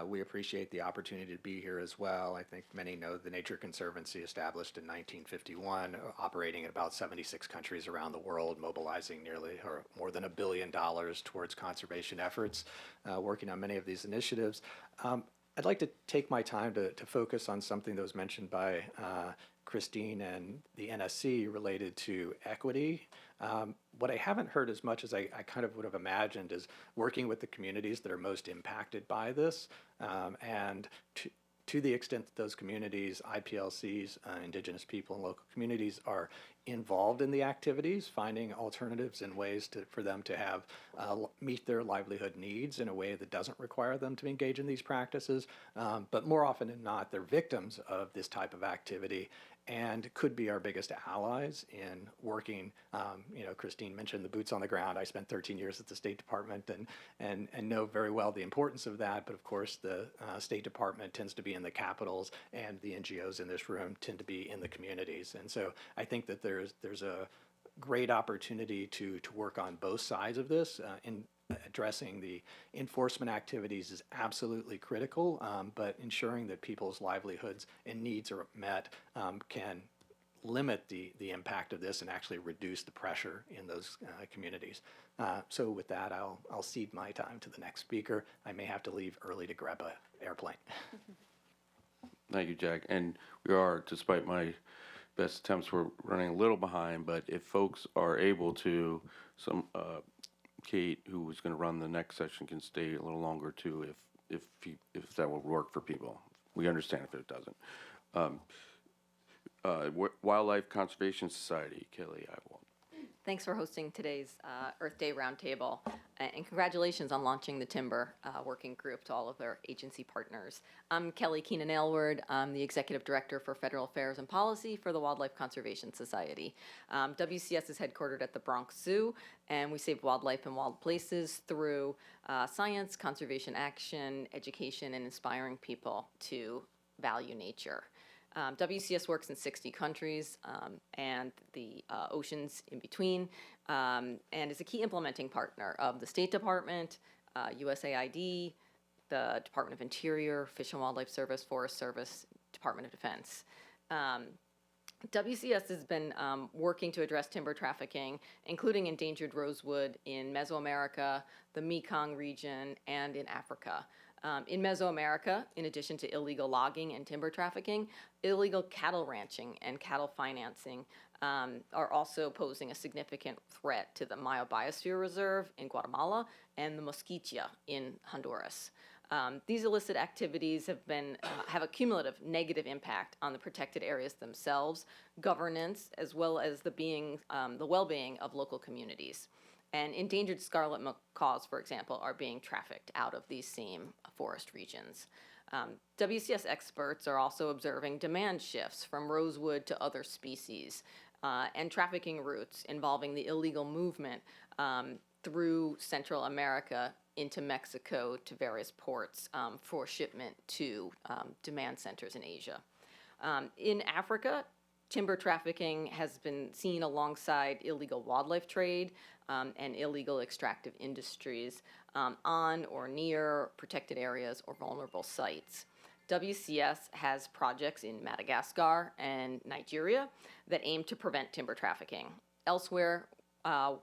We appreciate the opportunity to be here as well. I think many know the Nature Conservancy, established in 1951, operating in about 76 countries around the world, mobilizing nearly or more than $1 billion towards conservation efforts, working on many of these initiatives. I'd like to take my time to focus on something that was mentioned by Christine and the NSC related to equity. What I haven't heard as much as I kind of would have imagined is working with the communities that are most impacted by this, and to the extent that those communities, IPLCs, Indigenous people and local communities are involved in the activities, finding alternatives and ways for them to have meet their livelihood needs in a way that doesn't require them to engage in these practices. But more often than not, they're victims of this type of activity and could be our biggest allies in working. Christine mentioned the boots on the ground. I spent 13 years at the State Department and know very well the importance of that. But of course, the State Department tends to be in the capitals, and the NGOs in this room tend to be in the communities. And so I think that there's a great opportunity to work on both sides of this. In addressing the enforcement activities is absolutely critical, but ensuring that people's livelihoods and needs are met can limit the impact of this and actually reduce the pressure in those communities. So with that, I'll cede my time to the next speaker. I may have to leave early to grab a airplane. Thank you, Jack. And we are, despite my best attempts, we're running a little behind, but if folks are able to, Kate, who is going to run the next session, can stay a little longer too, if that will work for people. We understand if it doesn't. Wildlife Conservation Society, Kelly Ivald. Thanks for hosting today's Earth Day Roundtable, and congratulations on launching the Timber Working Group to all of their agency partners. I'm Kelly Keenan-Aylward. I'm the Executive Director for Federal Affairs and Policy for the Wildlife Conservation Society. WCS is headquartered at the Bronx Zoo, and we save wildlife and wild places through science, conservation action, education, and inspiring people to value nature. WCS works in 60 countries and the oceans in between, and is a key implementing partner of the State Department, USAID, the Department of Interior, Fish and Wildlife Service, Forest Service, Department of Defense. WCS has been working to address timber trafficking, including endangered rosewood in Mesoamerica, the Mekong region, and in Africa. In Mesoamerica, in addition to illegal logging and timber trafficking, illegal cattle ranching and cattle financing are also posing a significant threat to the Mayo Biosphere Reserve in Guatemala and the Mosquitia in Honduras. These illicit activities have a cumulative negative impact on the protected areas themselves, governance, as well as the well-being of local communities. And endangered scarlet macaws, for example, are being trafficked out of these same forest regions. WCS experts are also observing demand shifts from rosewood to other species and trafficking routes involving the illegal movement through Central America into Mexico to various ports for shipment to demand centers in Asia. In Africa, timber trafficking has been seen alongside illegal wildlife trade and illegal extractive industries on or near protected areas or vulnerable sites. WCS has projects in Madagascar and Nigeria that aim to prevent timber trafficking. Elsewhere,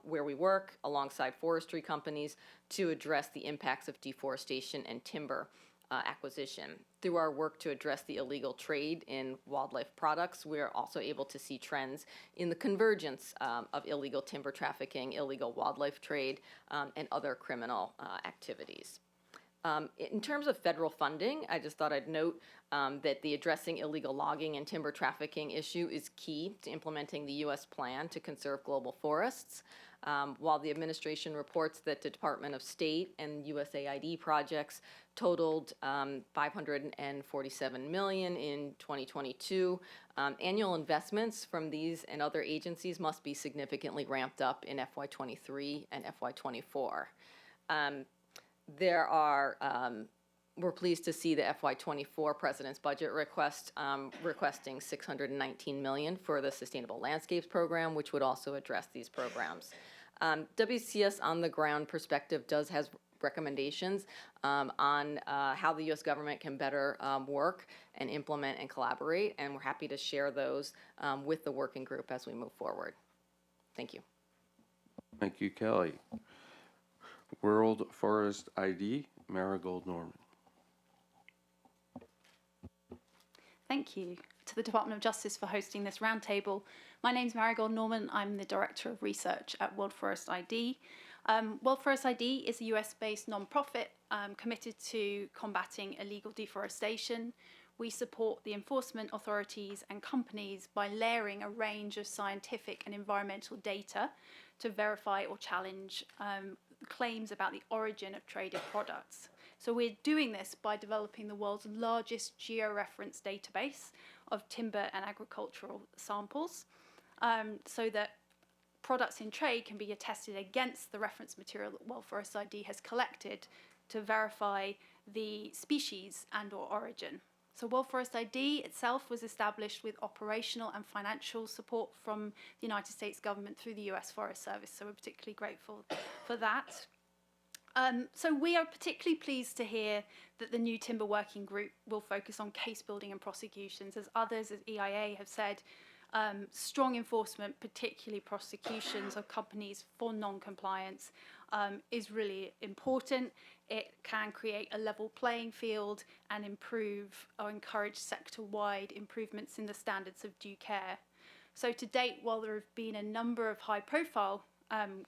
where we work alongside forestry companies to address the impacts of deforestation and timber acquisition. Through our work to address the illegal trade in wildlife products, we're also able to see trends in the convergence of illegal timber trafficking, illegal wildlife trade, and other criminal activities. In terms of federal funding, I just thought I'd note that the addressing illegal logging and timber trafficking issue is key to implementing the U.S. plan to conserve global forests. While the administration reports that the Department of State and USAID projects totaled $547 million in 2022, annual investments from these and other agencies must be significantly ramped up in FY23 and FY24. We're pleased to see the FY24 President's budget request requesting $619 million for the Sustainable Landscapes Program, which would also address these programs. WCS on the ground perspective has recommendations on how the U.S. government can better work and implement and collaborate, and we're happy to share those with the working group as we move forward. Thank you. Thank you, Kelly. World Forest ID, Marigold Norman. Thank you to the Department of Justice for hosting this roundtable. My name's Marigold Norman. I'm the Director of Research at World Forest ID. World Forest ID is a US-based nonprofit committed to combating illegal deforestation. We support the enforcement authorities and companies by layering a range of scientific and environmental data to verify or challenge claims about the origin of traded products. So we're doing this by developing the world's largest georeference database of timber and agricultural samples, so that products in trade can be attested against the reference material that World Forest ID has collected to verify the species and or origin. So World Forest ID itself was established with operational and financial support from the United States government through the US Forest Service, so we're particularly grateful for that. So we are particularly pleased to hear that the new Timber Working Group will focus on case building and prosecutions, as others, as EIA, have said. Strong enforcement, particularly prosecutions of companies for non-compliance, is really important. It can create a level playing field and improve or encourage sector-wide improvements in the standards of due care. So to date, while there have been a number of high-profile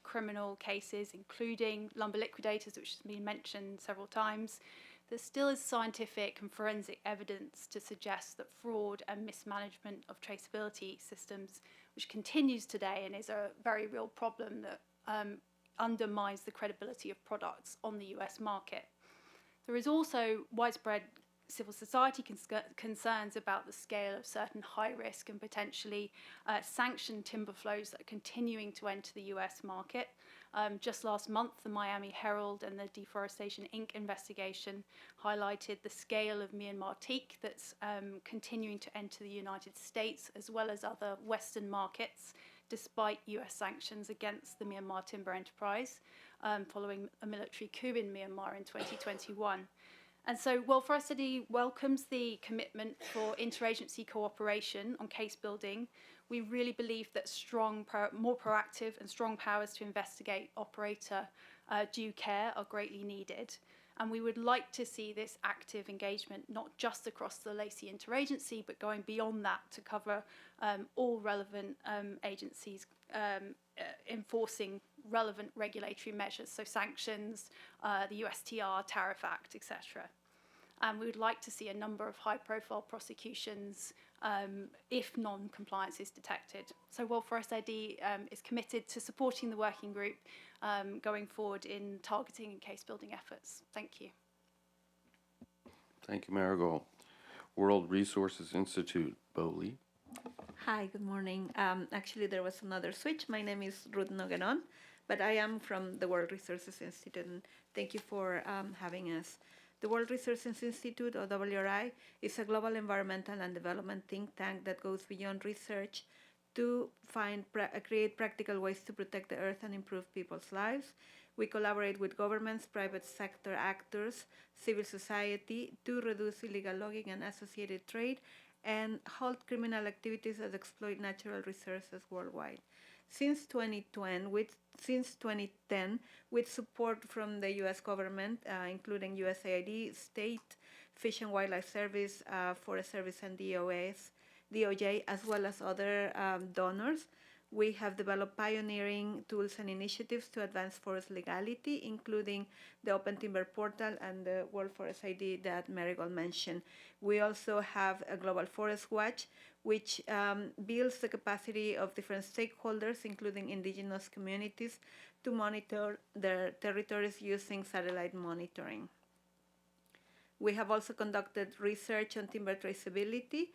criminal cases, including lumber liquidators, which has been mentioned several times, there still is scientific and forensic evidence to suggest that fraud and mismanagement of traceability systems, which continues today and is a very real problem that undermines the credibility of products on the US market. There is also widespread civil society concerns about the scale of certain high-risk and potentially sanctioned timber flows that are continuing to enter the US market. Just last month, the Miami Herald and the Deforestation Inc. investigation highlighted the scale of Myanmar teak that's continuing to enter the United States as well as other Western markets, despite US sanctions against the Myanmar timber enterprise following a military coup in Myanmar in 2021. And so World Forest ID welcomes the commitment for interagency cooperation on case building. We really believe that more proactive and strong powers to investigate operator due care are greatly needed. And we would like to see this active engagement not just across the Lacey Interagency, but going beyond that to cover all relevant agencies enforcing relevant regulatory measures, so sanctions, the USTR, Tariff Act, etc. And we would like to see a number of high-profile prosecutions if non-compliance is detected. So World Forest ID is committed to supporting the working group going forward in targeting and case-building efforts. Thank you. Thank you, Marigold. World Resources Institute, Bo Lee. Hi, good morning. Actually, there was another switch. My name is Ruth Nogueron, but I am from the World Resources Institute, and thank you for having us. The World Resources Institute, or WRI, is a global environmental and development think tank that goes beyond research to create practical ways to protect the earth and improve people's lives. We collaborate with governments, private sector actors, civil society to reduce illegal logging and associated trade and halt criminal activities that exploit natural resources worldwide. Since 2010, with support from the U.S. government, including USAID, State, Fish and Wildlife Service, Forest Service, and DOJ, as well as other donors, we have developed pioneering tools and initiatives to advance forest legality, including the Open Timber Portal and the World Forest ID that Marigold mentioned. We also have a Global Forest Watch, which builds the capacity of different stakeholders, including indigenous communities, to monitor their territories using satellite monitoring. We have also conducted research on timber traceability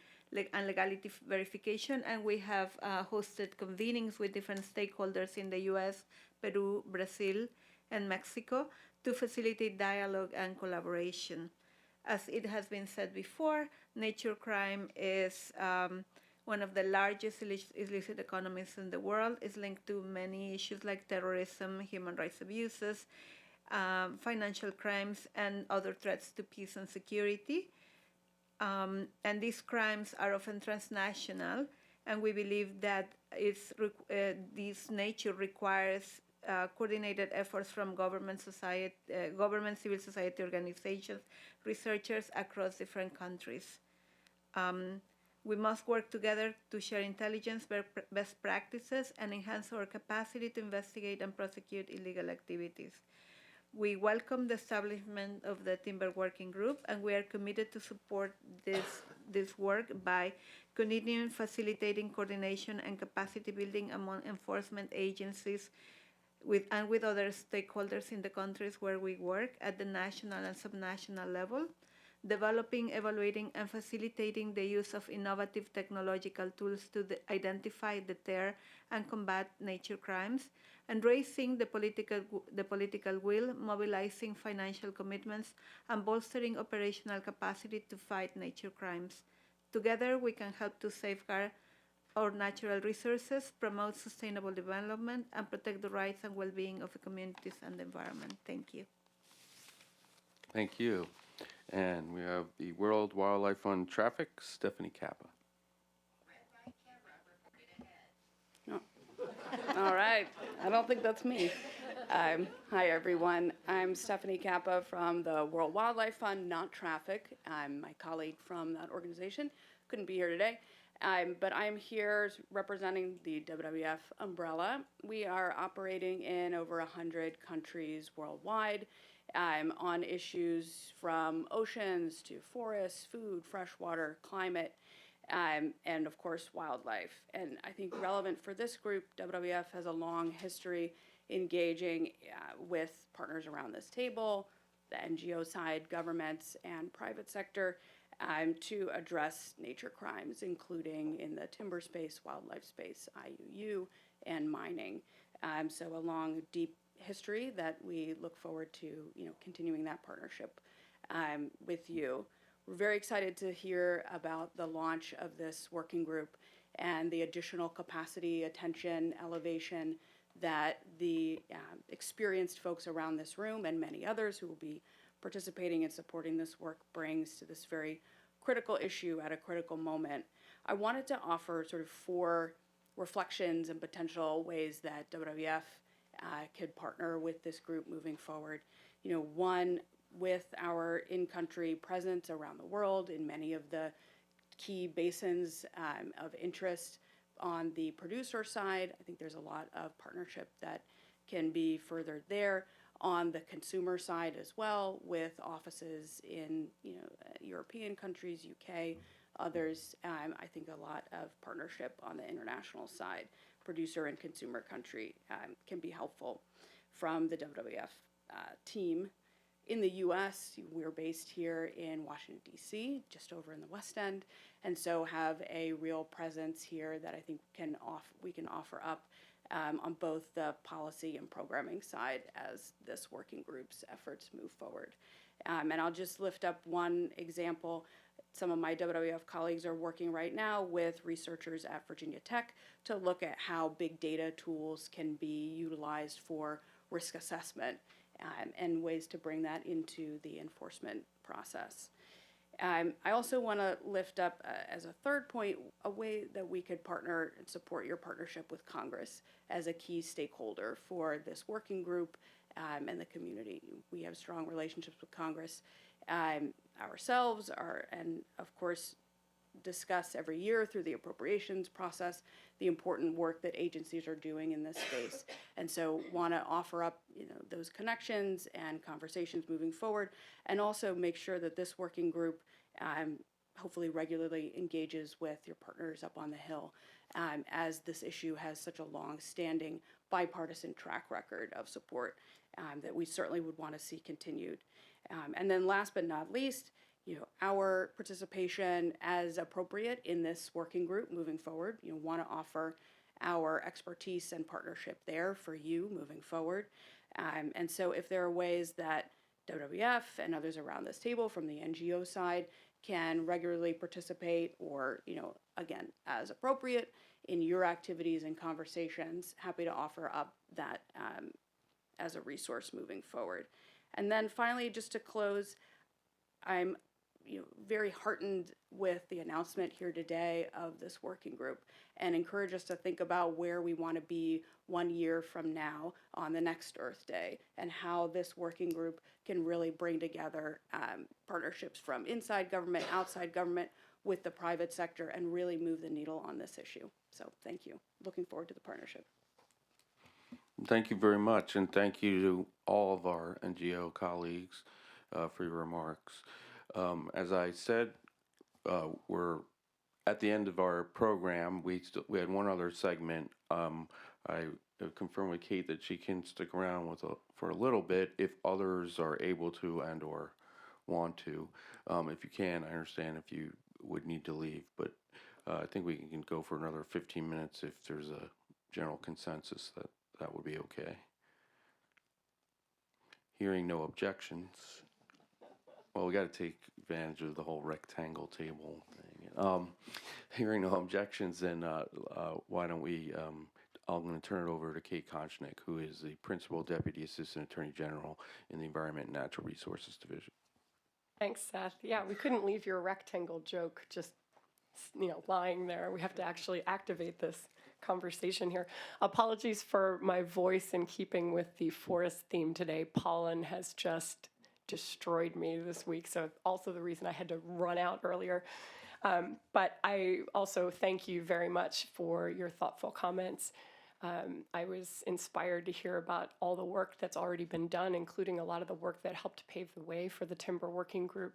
and legality verification, and we have hosted convenings with different stakeholders in the US, Peru, Brazil, and Mexico to facilitate dialogue and collaboration. As it has been said before, nature crime is one of the largest illicit economies in the world. It's linked to many issues like terrorism, human rights abuses, financial crimes, and other threats to peace and security. And these crimes are often transnational, and we believe that this nature requires coordinated efforts from government, civil society organizations, researchers across different countries. We must work together to share intelligence, best practices, and enhance our capacity to investigate and prosecute illegal activities. We welcome the establishment of the Timber Working Group, and we are committed to support this work by continuing facilitating coordination and capacity building among enforcement agencies and with other stakeholders in the countries where we work at the national and subnational level, developing, evaluating, and facilitating the use of innovative technological tools to identify, deter, and combat nature crimes, and raising the political will, mobilizing financial commitments, and bolstering operational capacity to fight nature crimes. Together, we can help to safeguard our natural resources, promote sustainable development, and protect the rights and well-being of the communities and the environment. Thank you. Thank you. And we have the World Wildlife Fund Traffic, Stephanie Kappa. All right. I don't think that's me. Hi, everyone. I'm Stephanie Kappa from the World Wildlife Fund, not Traffic. I'm my colleague from that organization. Couldn't be here today. But I'm here representing the WWF umbrella. We are operating in over 100 countries worldwide on issues from oceans to forests, food, freshwater, climate, and of course wildlife. And I think relevant for this group, WWF has a long history engaging with partners around this table, the NGO side, governments, and private sector to address nature crimes, including in the timber space, wildlife space, IUU, and mining. So a long, deep history that we look forward to, continuing that partnership with you. We're very excited to hear about the launch of this working group and the additional capacity, attention, elevation that the experienced folks around this room and many others who will be participating and supporting this work brings to this very critical issue at a critical moment. I wanted to offer sort of 4 reflections and potential ways that WWF could partner with this group moving forward. One, with our in-country presence around the world in many of the key basins of interest on the producer side. I think there's a lot of partnership that can be furthered there. On the consumer side as well, with offices in European countries, UK, others. I think a lot of partnership on the international side, producer and consumer country, can be helpful from the WWF team. In the U.S., we're based here in Washington, D.C., just over in the West End, and so have a real presence here that I think we can offer up on both the policy and programming side as this working group's efforts move forward. And I'll just lift up one example. Some of my WWF colleagues are working right now with researchers at Virginia Tech to look at how big data tools can be utilized for risk assessment and ways to bring that into the enforcement process. I also want to lift up, as a third point, a way that we could partner and support your partnership with Congress as a key stakeholder for this working group and the community. We have strong relationships with Congress ourselves, and of course discuss every year through the appropriations process the important work that agencies are doing in this space. And so want to offer up those connections and conversations moving forward, and also make sure that this working group hopefully regularly engages with your partners up on the Hill, as this issue has such a long-standing bipartisan track record of support that we certainly would want to see continued. And then last but not least, our participation as appropriate in this working group moving forward. Want to offer our expertise and partnership there for you moving forward. And so if there are ways that WWF and others around this table from the NGO side can regularly participate or, again, as appropriate in your activities and conversations, happy to offer up that as a resource moving forward. And then finally, just to close, I'm very heartened with the announcement here today of this working group, and encourage us to think about where we want to be 1 year from now on the next Earth Day, and how this working group can really bring together partnerships from inside government, outside government, with the private sector, and really move the needle on this issue. So thank you. Looking forward to the partnership. Thank you very much, and thank you to all of our NGO colleagues for your remarks. As I said, we're at the end of our program. We had one other segment. I confirmed with Kate that she can stick around for a little bit if others are able to and or want to. If you can, I understand if you would need to leave, but I think we can go for another 15 minutes if there's a general consensus that would be okay. Hearing no objections. Well, we got to take advantage of the whole rectangle table thing. Hearing no objections, then why don't we, I'm going to turn it over to Kate Konchnik, who is the Principal Deputy Assistant Attorney General in the Environment and Natural Resources Division. Thanks, Seth. Yeah, we couldn't leave your rectangle joke just, lying there. We have to actually activate this conversation here. Apologies for my voice in keeping with the forest theme today. Pollen has just destroyed me this week, so also the reason I had to run out earlier. But I also thank you very much for your thoughtful comments. I was inspired to hear about all the work that's already been done, including a lot of the work that helped pave the way for the Timber Working Group.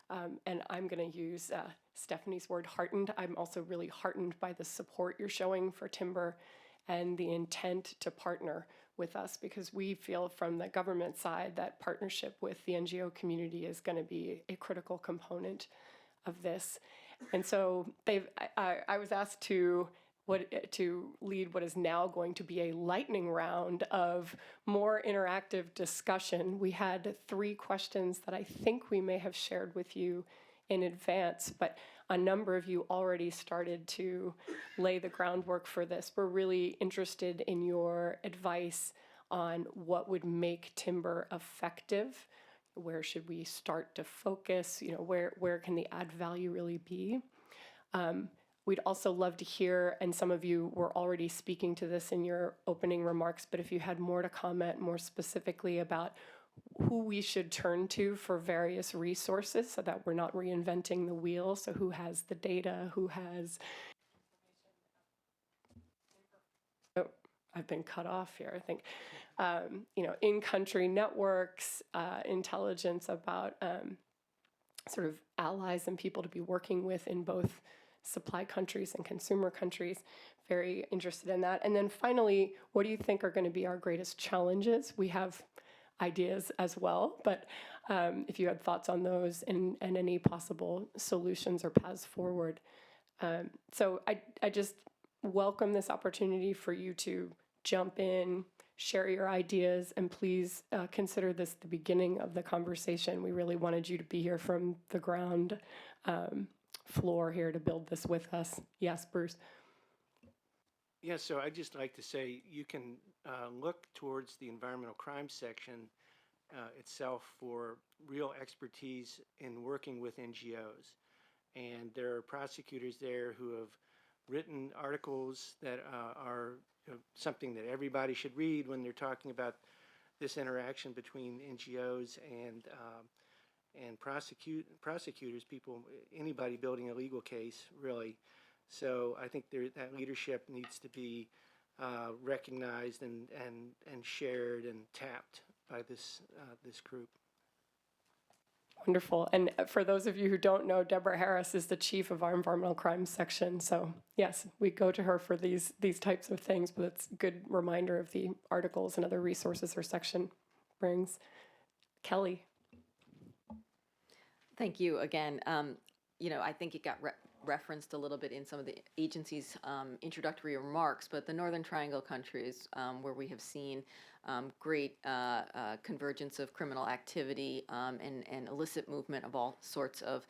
And I'm going to use Stephanie's word, heartened. I'm also really heartened by the support you're showing for timber and the intent to partner with us, because we feel from the government side that partnership with the NGO community is going to be a critical component of this. And so I was asked to lead what is now going to be a lightning round of more interactive discussion. We had 3 questions that I think we may have shared with you in advance, but a number of you already started to lay the groundwork for this. We're really interested in your advice on what would make timber effective. Where should we start to focus? You know, where can the add value really be? We'd also love to hear, and some of you were already speaking to this in your opening remarks, but if you had more to comment more specifically about who we should turn to for various resources so that we're not reinventing the wheel. So who has the data, who has... Oh, I've been cut off here, I think. You know, in-country networks, intelligence about sort of allies and people to be working with in both supply countries and consumer countries. Very interested in that. And then finally, what do you think are going to be our greatest challenges? We have ideas as well, but if you had thoughts on those and any possible solutions or paths forward. So I just welcome this opportunity for you to jump in, share your ideas, and please consider this the beginning of the conversation. We really wanted you to be here from the ground floor here to build this with us. Yes, Bruce. Yeah, so I'd just like to say you can look towards the environmental crime section itself for real expertise in working with NGOs. And there are prosecutors there who have written articles that are something that everybody should read when they're talking about this interaction between NGOs and prosecutors, people, anybody building a legal case, really. So I think that leadership needs to be recognized and shared and tapped by this group. Wonderful. And for those of you who don't know, Deborah Harris is the chief of our environmental crimes section. So yes, we go to her for these types of things, but it's a good reminder of the articles and other resources her section brings. Kelly. Thank you again. You know, I think it got referenced a little bit in some of the agency's introductory remarks, but the Northern Triangle countries, where we have seen great convergence of criminal activity and illicit movement of all sorts of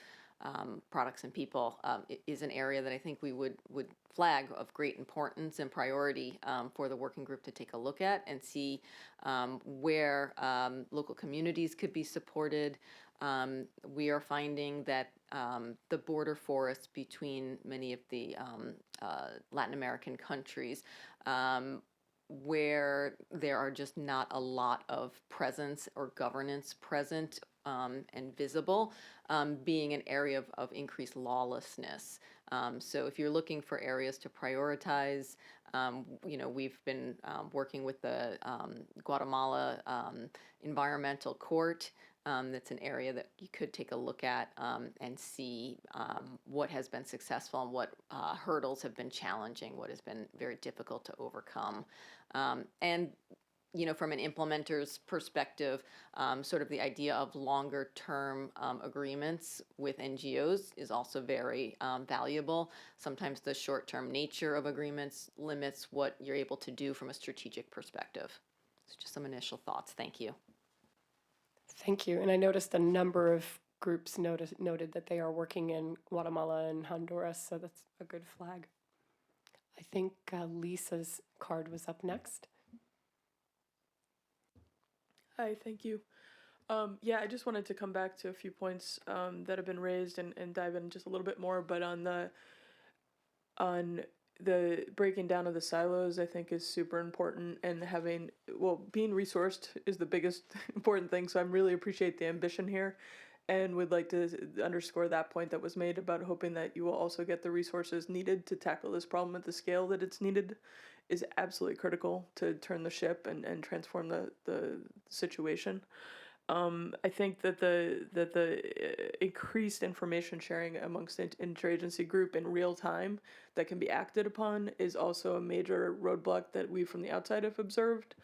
products and people, is an area that I think we would flag of great importance and priority for the working group to take a look at and see where local communities could be supported. We are finding that the border forests between many of the Latin American countries, where there are just not a lot of presence or governance present and visible, being an area of increased lawlessness. So if you're looking for areas to prioritize, you know, we've been working with the Guatemala Environmental Court. That's an area that you could take a look at and see what has been successful and what hurdles have been challenging, what has been very difficult to overcome. And, you know, from an implementer's perspective, sort of the idea of longer term agreements with NGOs is also very valuable. Sometimes the short term nature of agreements limits what you're able to do from a strategic perspective. So just some initial thoughts. Thank you. Thank you. And I noticed a number of groups noted that they are working in Guatemala and Honduras, so that's a good flag. I think Lisa's card was up next. Hi, thank you. Yeah, I just wanted to come back to a few points that have been raised and dive in just a little bit more, but on the breaking down of the silos, I think, is super important, and being resourced is the biggest important thing. So I really appreciate the ambition here, and would like to underscore that point that was made about hoping that you will also get the resources needed to tackle this problem at the scale that it's needed is absolutely critical to turn the ship and transform the situation. I think that the increased information sharing amongst the interagency group in real time that can be acted upon is also a major roadblock that we from the outside have observed.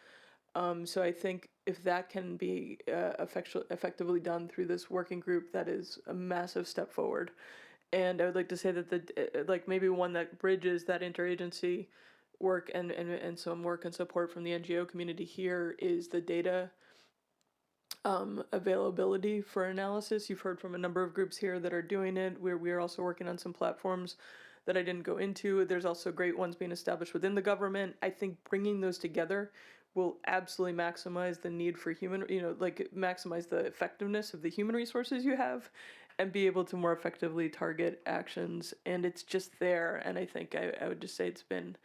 So I think if that can be effectively done through this working group, that is a massive step forward. And I would like to say that maybe one that bridges that interagency work and some work and support from the NGO community here is the data availability for analysis. You've heard from a number of groups here that are doing it. We're also working on some platforms that I didn't go into. There's also great ones being established within the government. I think bringing those together will absolutely maximize the need for maximize the effectiveness of the human resources you have and be able to more effectively target actions. And it's just there. And I think I would just say it's been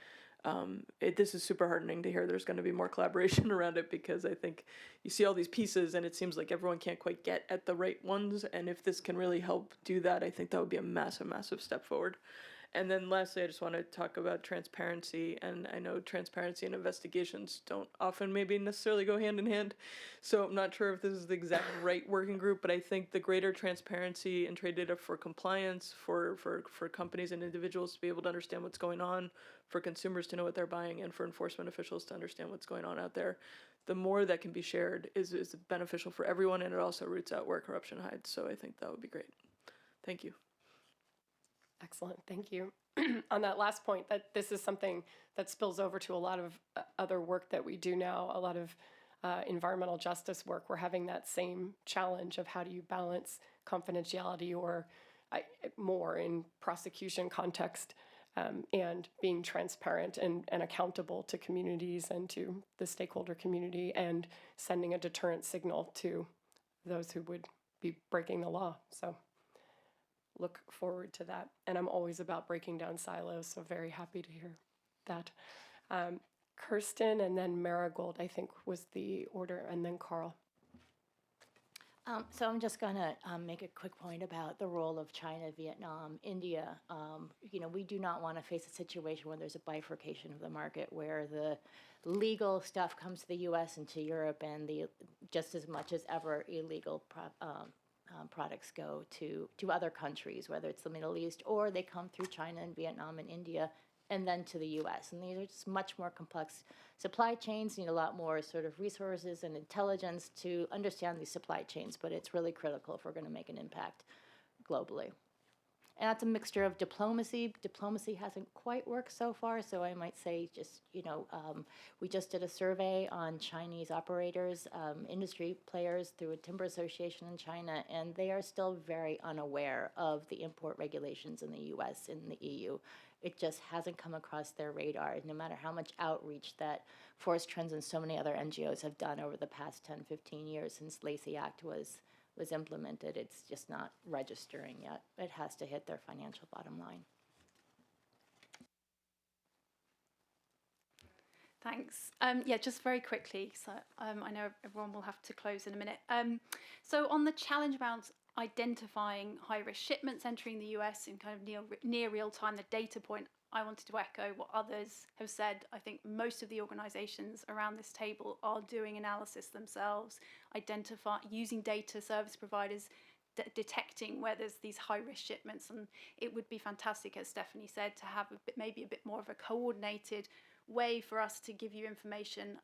this is super heartening to hear there's going to be more collaboration around it, because I think you see all these pieces and it seems like everyone can't quite get at the right ones. And if this can really help do that, I think that would be a massive, massive step forward. And then lastly, I just want to talk about transparency. And I know transparency and investigations don't often maybe necessarily go hand in hand. So I'm not sure if this is the exact right working group, but I think the greater transparency in trade data for compliance, for companies and individuals to be able to understand what's going on, for consumers to know what they're buying, and for enforcement officials to understand what's going on out there, the more that can be shared is beneficial for everyone, and it also roots out where corruption hides. So I think that would be great. Thank you. Excellent, thank you. On that last point, that this is something that spills over to a lot of other work that we do now, a lot of environmental justice work. We're having that same challenge of how do you balance confidentiality or more in prosecution context and being transparent and accountable to communities and to the stakeholder community, and sending a deterrent signal to those who would be breaking the law. So look forward to that. And I'm always about breaking down silos, so very happy to hear that. Kirsten and then Marigold, I think, was the order, and then Carl. So I'm just going to make a quick point about the role of China, Vietnam, India. We do not want to face a situation where there's a bifurcation of the market, where the legal stuff comes to the U.S. and to Europe, and the just as much as ever illegal products go to other countries, whether it's the Middle East or they come through China and Vietnam and India and then to the U.S. And these are just much more complex supply chains, need a lot more sort of resources and intelligence to understand these supply chains, but it's really critical if we're going to make an impact globally. And that's a mixture of diplomacy. Diplomacy hasn't quite worked so far, so I might say we just did a survey on Chinese operators, industry players through a timber association in China, and they are still very unaware of the import regulations in the U.S. and the EU. It just hasn't come across their radar, no matter how much outreach that Forest Trends and so many other NGOs have done over the past 10, 15 years since Lacey Act was implemented. It's just not registering yet. It has to hit their financial bottom line. Thanks. Just very quickly, so I know everyone will have to close in a minute. So on the challenge around identifying high-risk shipments entering the US in kind of near real time, the data point, I wanted to echo what others have said. I think most of the organizations around this table are doing analysis themselves, using data service providers, detecting where there's these high-risk shipments. And it would be fantastic, as Stephanie said, to have maybe a bit more of a coordinated way for us to give you information.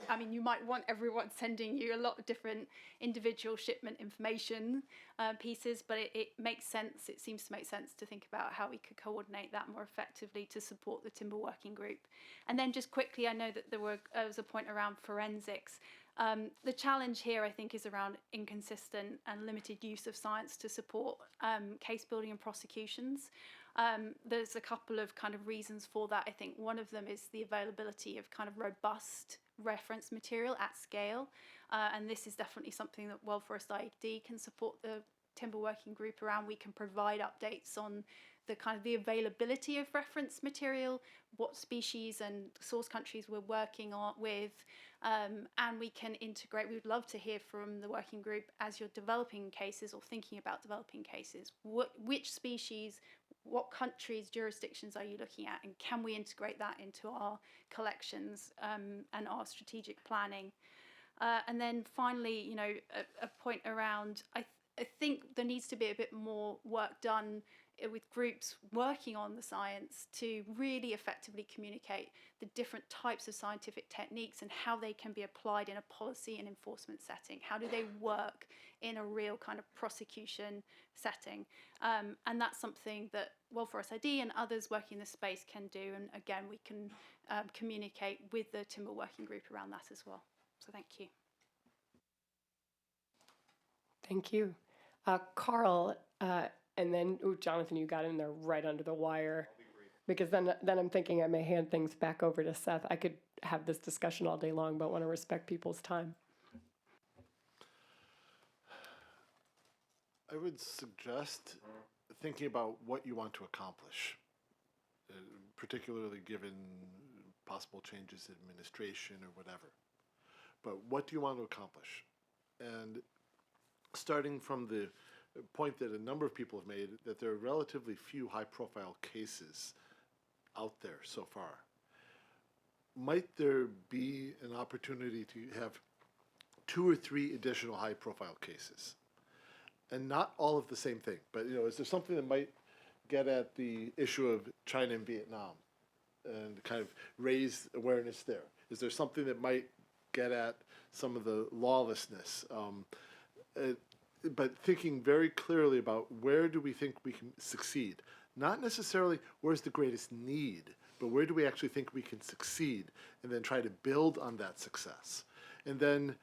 I mean, you might want everyone sending you a lot of different individual shipment information pieces, but it makes sense. It seems to make sense to think about how we could coordinate that more effectively to support the Timber Working Group. And then just quickly, I know that there was a point around forensics. The challenge here, I think, is around inconsistent and limited use of science to support case building and prosecutions. There's a couple of kind of reasons for that. I think one of them is the availability of kind of robust reference material at scale. And this is definitely something that World Forest ID can support the Timber Working Group around. We can provide updates on the kind of the availability of reference material, what species and source countries we're working on with, and we can integrate. We would love to hear from the working group as you're developing cases or thinking about developing cases. Which species, what countries, jurisdictions are you looking at, and can we integrate that into our collections and our strategic planning? And then finally, you know, a point around, I think there needs to be a bit more work done with groups working on the science to really effectively communicate the different types of scientific techniques and how they can be applied in a policy and enforcement setting. How do they work in a real kind of prosecution setting? And that's something that World Forest ID and others working in this space can do. And again, we can communicate with the Timber Working Group around that as well. So thank you. Thank you. Carl, and then, ooh, Jonathan, you got in there right under the wire. Because then I'm thinking I may hand things back over to Seth. I could have this discussion all day long, but want to respect people's time. I would suggest thinking about what you want to accomplish, particularly given possible changes in administration or whatever. But what do you want to accomplish? And starting from the point that a number of people have made, that there are relatively few high-profile cases out there so far. Might there be an opportunity to have 2 or 3 additional high-profile cases? And not all of the same thing, but you know, is there something that might get at the issue of China and Vietnam and kind of raise awareness there? Is there something that might get at some of the lawlessness? But thinking very clearly about where do we think we can succeed? Not necessarily where's the greatest need, but where do we actually think we can succeed, and then try to build on that success. And then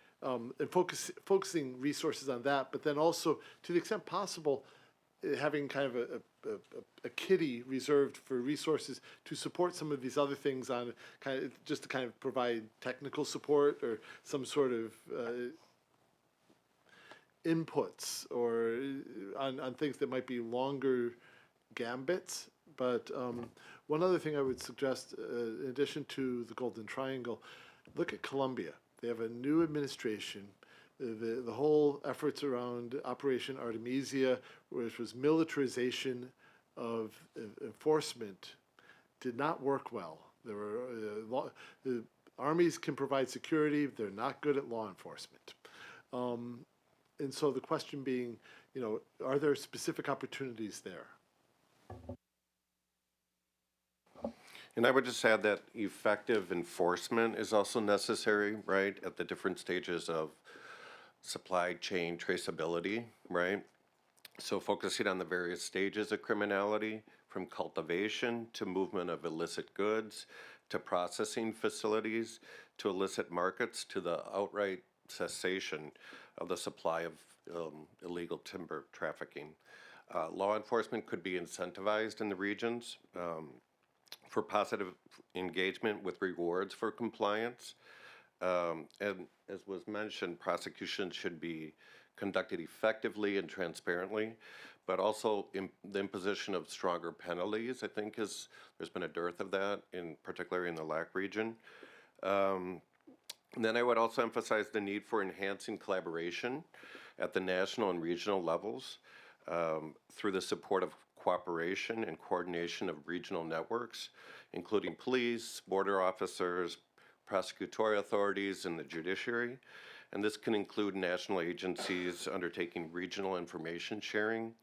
focusing resources on that, but then also, to the extent possible, having kind of a kitty reserved for resources to support some of these other things on kind of just to kind of provide technical support or some sort of inputs or on things that might be longer gambits. But one other thing I would suggest, in addition to the Golden Triangle, look at Colombia. They have a new administration. The whole efforts around Operation Artemisia, which was militarization of enforcement, did not work well. There were the armies can provide security; they're not good at law enforcement. And so the question being, you know, are there specific opportunities there? And I would just add that effective enforcement is also necessary, right, at the different stages of supply chain traceability, right? So focusing on the various stages of criminality, from cultivation to movement of illicit goods, to processing facilities, to illicit markets, to the outright cessation of the supply of illegal timber trafficking. Law enforcement could be incentivized in the regions for positive engagement with rewards for compliance. And as was mentioned, prosecution should be conducted effectively and transparently, but also the imposition of stronger penalties, I think, there's been a dearth of that, particularly in the LAC region. And then I would also emphasize the need for enhancing collaboration at the national and regional levels through the support of cooperation and coordination of regional networks, including police, border officers, prosecutorial authorities, and the judiciary. And this can include national agencies undertaking regional information sharing,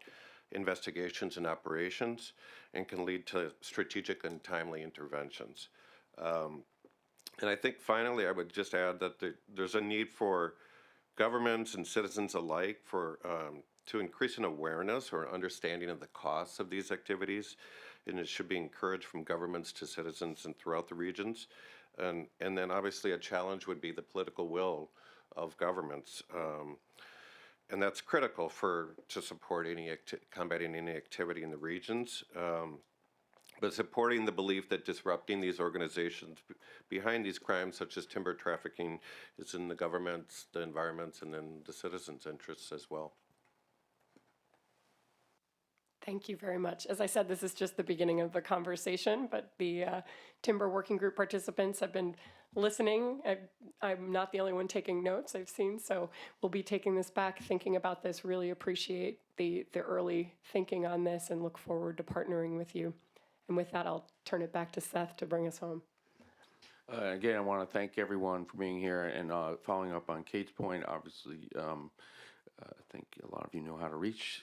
investigations, and operations, and can lead to strategic and timely interventions. And I think finally, I would just add that there's a need for governments and citizens alike to increase an awareness or understanding of the costs of these activities, and it should be encouraged from governments to citizens and throughout the regions. And then obviously a challenge would be the political will of governments. And that's critical to support combating any activity in the regions. But supporting the belief that disrupting these organizations behind these crimes, such as timber trafficking, is in the government's, the environment's, and then the citizens' interests as well. Thank you very much. As I said, this is just the beginning of the conversation, but the Timber Working Group participants have been listening. I'm not the only one taking notes, I've seen, so we'll be taking this back, thinking about this, really appreciate the early thinking on this and look forward to partnering with you. And with that, I'll turn it back to Seth to bring us home. Again, I want to thank everyone for being here and following up on Kate's point. Obviously, I think a lot of you know how to reach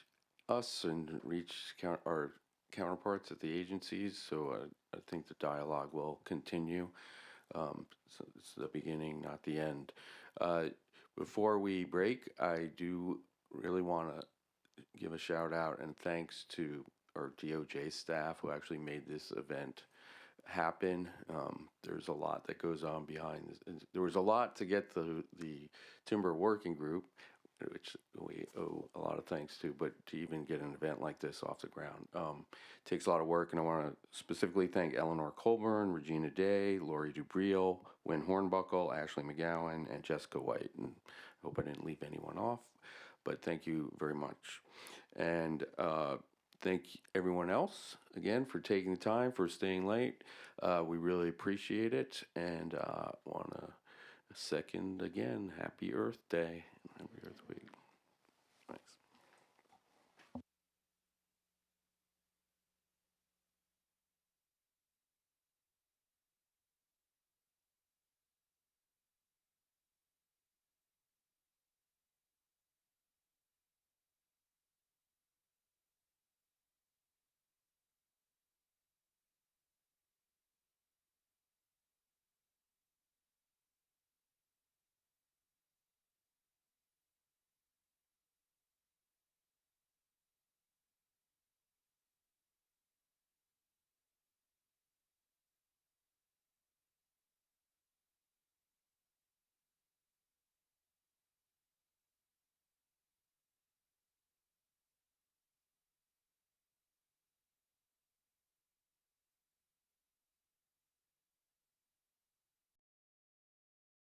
us and reach our counterparts at the agencies, so I think the dialogue will continue. So it's the beginning, not the end. Before we break, I do really want to give a shout out and thanks to our DOJ staff who actually made this event happen. There's a lot that goes on behind this. There was a lot to get the Timber Working Group, which we owe a lot of thanks to, but to even get an event like this off the ground takes a lot of work. And I want to specifically thank Eleanor Colburn, Regina Day, Lori Dubriel, Wynn Hornbuckle, Ashley McGowan, and Jessica White. And I hope I didn't leave anyone off, but thank you very much. And thank everyone else again for taking the time, for staying late. We really appreciate it, and want to second again, Happy Earth Day, Happy Earth Week.